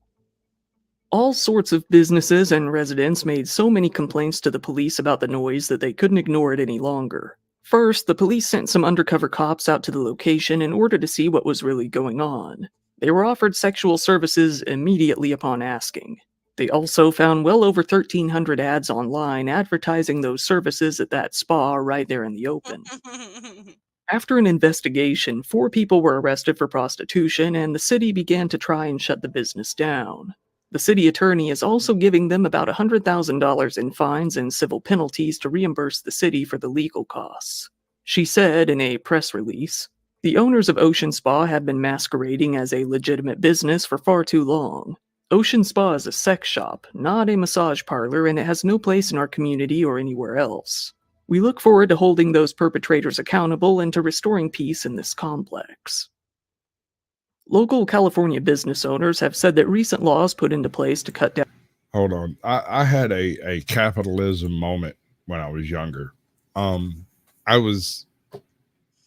All sorts of businesses and residents made so many complaints to the police about the noise that they couldn't ignore it any longer. First, the police sent some undercover cops out to the location in order to see what was really going on. They were offered sexual services immediately upon asking. They also found well over 1,300 ads online advertising those services at that spa right there in the open. After an investigation, 4 people were arrested for prostitution, and the city began to try and shut the business down. The city attorney is also giving them about $100,000 in fines and civil penalties to reimburse the city for the legal costs. She said in a press release, "The owners of Ocean Spa have been masquerading as a legitimate business for far too long. Ocean Spa is a sex shop, not a massage parlor, and it has no place in our community or anywhere else. We look forward to holding those perpetrators accountable and to restoring peace in this complex." Local California business owners have said that recent laws put into place to cut down. Hold on. I had a capitalism moment when I was younger. I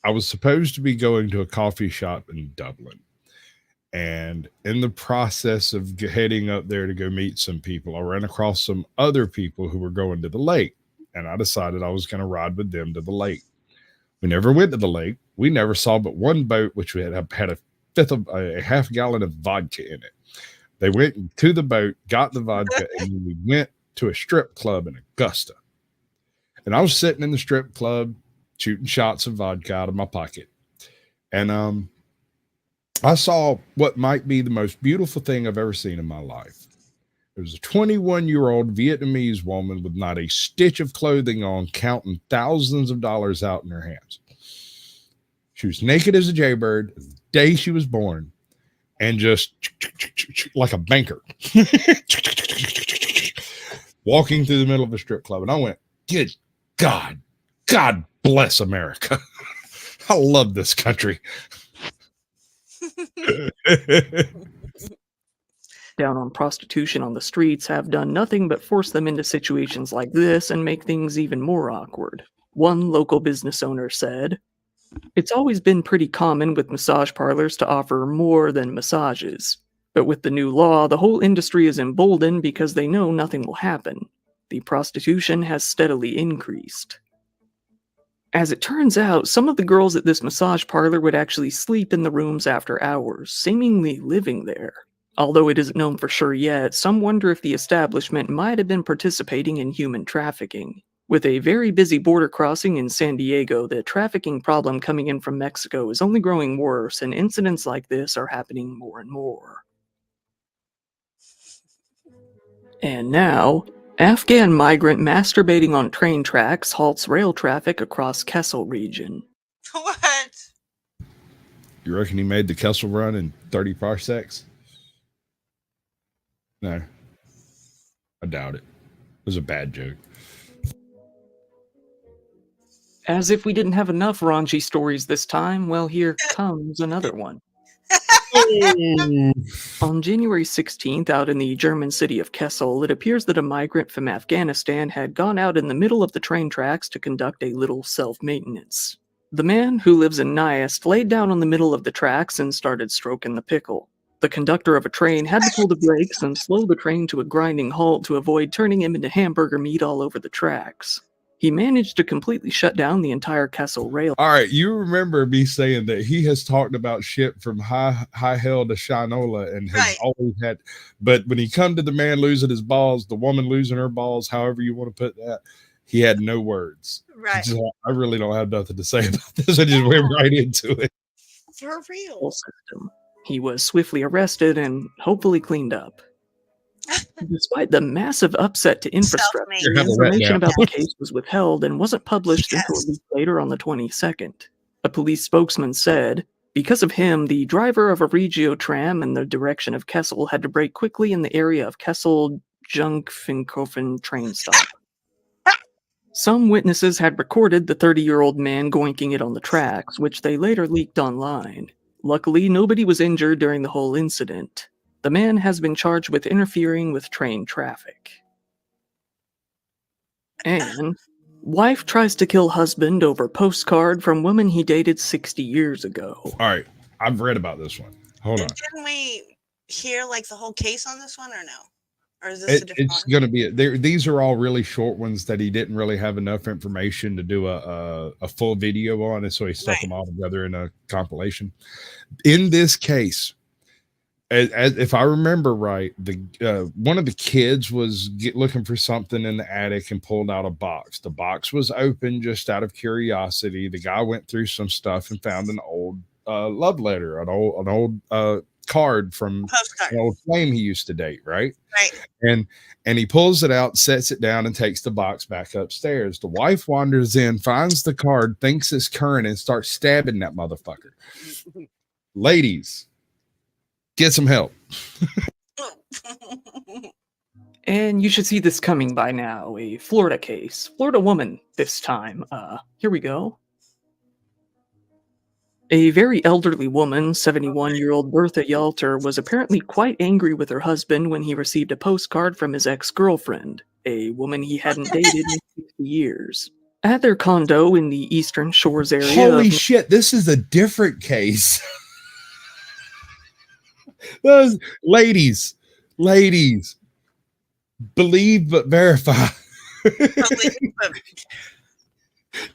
I was supposed to be going to a coffee shop in Dublin. And in the process of heading up there to go meet some people, I ran across some other people who were going to the lake. And I decided I was going to ride with them to the lake. We never went to the lake. We never saw but one boat, which had a half gallon of vodka in it. They went to the boat, got the vodka, and we went to a strip club in Augusta. And I was sitting in the strip club shooting shots of vodka out of my pocket. And I saw what might be the most beautiful thing I've ever seen in my life. There was a 21-year-old Vietnamese woman with not a stitch of clothing on, counting thousands of dollars out in her hands. She was naked as a jaybird the day she was born, and just like a banker, walking through the middle of a strip club. And I went, good God, God bless America. I love this country. Down on prostitution on the streets have done nothing but force them into situations like this and make things even more awkward. One local business owner said, "It's always been pretty common with massage parlors to offer more than massages. But with the new law, the whole industry is emboldened because they know nothing will happen. The prostitution has steadily increased." As it turns out, some of the girls at this massage parlor would actually sleep in the rooms after hours, seemingly living there. Although it isn't known for sure yet, some wonder if the establishment might have been participating in human trafficking. With a very busy border crossing in San Diego, the trafficking problem coming in from Mexico is only growing worse, and incidents like this are happening more and more. And now, Afghan migrant masturbating on train tracks halts rail traffic across Kessel region. What? You reckon he made the Kessel run in 30 parsecs? No. I doubt it. It was a bad joke. As if we didn't have enough raunchy stories this time, well, here comes another one. On January 16th, out in the German city of Kessel, it appears that a migrant from Afghanistan had gone out in the middle of the train tracks to conduct a little self-maintenance. The man, who lives in Niest, laid down on the middle of the tracks and started stroking the pickle. The conductor of a train had to pull the brakes and slow the train to a grinding halt to avoid turning him into hamburger meat all over the tracks. He managed to completely shut down the entire Kessel rail. All right, you remember me saying that he has talked about shit from high hell to Shinola and has always had, but when he come to the man losing his balls, the woman losing her balls, however you want to put that, he had no words. Right. Just, I really don't have nothing to say about this. I just went right into it. For real. System. He was swiftly arrested and hopefully cleaned up. Despite the massive upset to infrastructure, information about the case was withheld and wasn't published until a week later on the 22nd. A police spokesman said, because of him, the driver of a Regio tram in the direction of Kessel had to brake quickly in the area of Kessel Junkfinkofen train stop. Some witnesses had recorded the 30-year-old man goinking it on the tracks, which they later leaked online. Luckily, nobody was injured during the whole incident. The man has been charged with interfering with train traffic. And wife tries to kill husband over postcard from woman he dated 60 years ago. All right, I've read about this one. Hold on. Didn't we hear like the whole case on this one or no? Or is this a different it's going to be these are all really short ones that he didn't really have enough information to do a full video on, and so he stuck them all together in a compilation. In this case, as if I remember right, the one of the kids was looking for something in the attic and pulled out a box. The box was open just out of curiosity. The guy went through some stuff and found an old love letter, an old card from an old flame he used to date, right? And he pulls it out, sets it down, and takes the box back upstairs. The wife wanders in, finds the card, thinks it's current, and starts stabbing that motherfucker. Ladies, get some help. And you should see this coming by now. A Florida case. Florida woman this time. Here we go. A very elderly woman, 71-year-old Bertha Yalter, was apparently quite angry with her husband when he received a postcard from his ex-girlfriend, a woman he hadn't dated in 60 years. At their condo in the Eastern Shores area. Holy shit, this is a different case. Those ladies, believe but verify.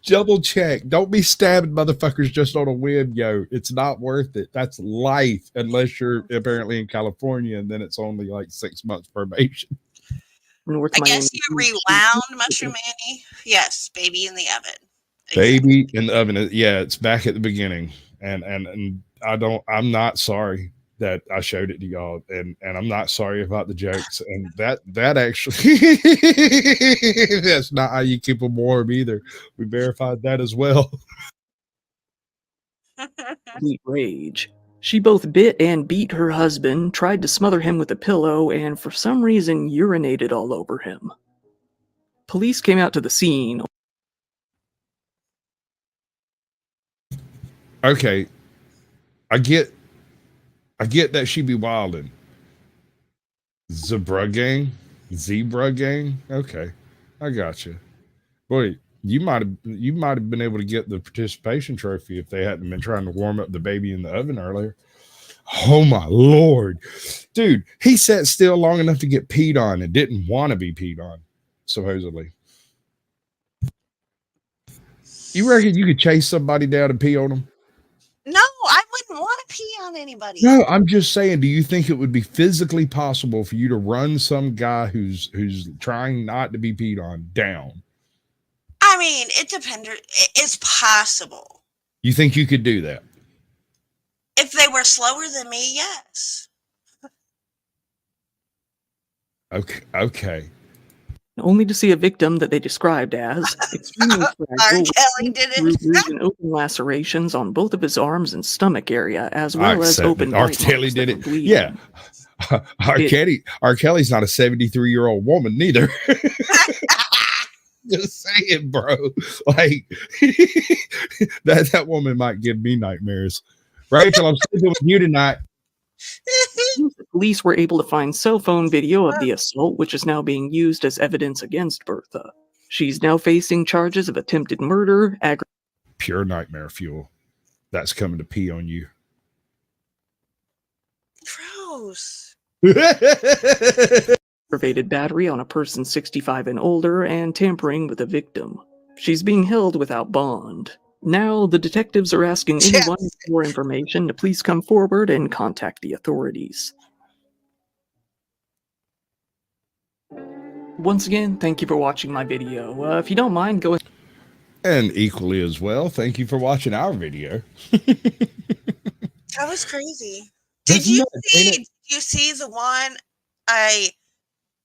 Double check. Don't be stabbing motherfuckers just on a whim, yo. It's not worth it. That's life, unless you're apparently in California, and then it's only like 6 months probation. North I Miami guess you rewound Mushroom Annie. Yes, baby in the oven. Baby in the oven. Yeah, it's back at the beginning, and I'm not sorry that I showed it to y'all, and I'm not sorry about the jokes, and that actually that's not how you keep them warm either. We verified that as well. Complete rage. She both bit and beat her husband, tried to smother him with a pillow, and for some reason urinated all over him. Police came out to the scene. Okay, I get that she be wildin'. Zebra gang. Okay, I got you. Boy, you might have been able to get the participation trophy if they hadn't been trying to warm up the baby in the oven earlier. Oh my lord, dude, he sat still long enough to get peed on and didn't want to be peed on, supposedly. You reckon you could chase somebody down and pee on them? No, I wouldn't want to pee on anybody. No, I'm just saying, do you think it would be physically possible for you to run some guy who's trying not to be peed on down? I mean, it depends. It's possible. You think you could do that? If they were slower than me, yes. Okay. Only to see a victim that they described as extremely fragile, Kelly did it. and open lacerations on both of his arms and stomach area, as well as open. R. Kelly did it. Yeah. R. Kelly's not a 73-year-old woman neither. Just saying, bro. Like that woman might give me nightmares. Rachel, I'm sleeping with you tonight. The police were able to find cell phone video of the assault, which is now being used as evidence against Bertha. She's now facing charges of attempted murder, pure nightmare fuel. That's coming to pee on you. Gross. Aggravated battery on a person 65 and older, and tampering with a victim. She's being held without bond. Now, the detectives are asking anyone with more information to please come forward and contact the authorities. Once again, thank you for watching my video. If you don't mind, go ahead. And equally as well, thank you for watching our video. That was crazy. Did you see the one I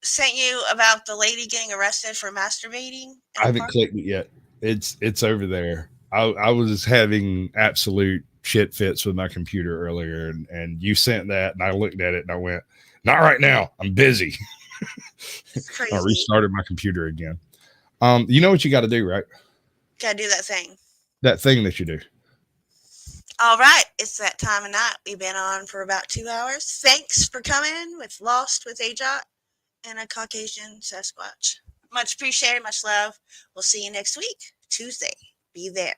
sent you about the lady getting arrested for masturbating? I haven't clicked it yet. It's over there. I was having absolute shit fits with my computer earlier, and you sent that, and I looked at it, and I went, not right now. I'm busy. I restarted my computer again. You know what you got to do, right? Got to do that thing. That thing that you do. All right. It's that time of night. We've been on for about 2 hours. Thanks for coming with Lost with AJoT and a Caucasian Sasquatch. Much appreciated. Much love. We'll see you next week, Tuesday. Be there.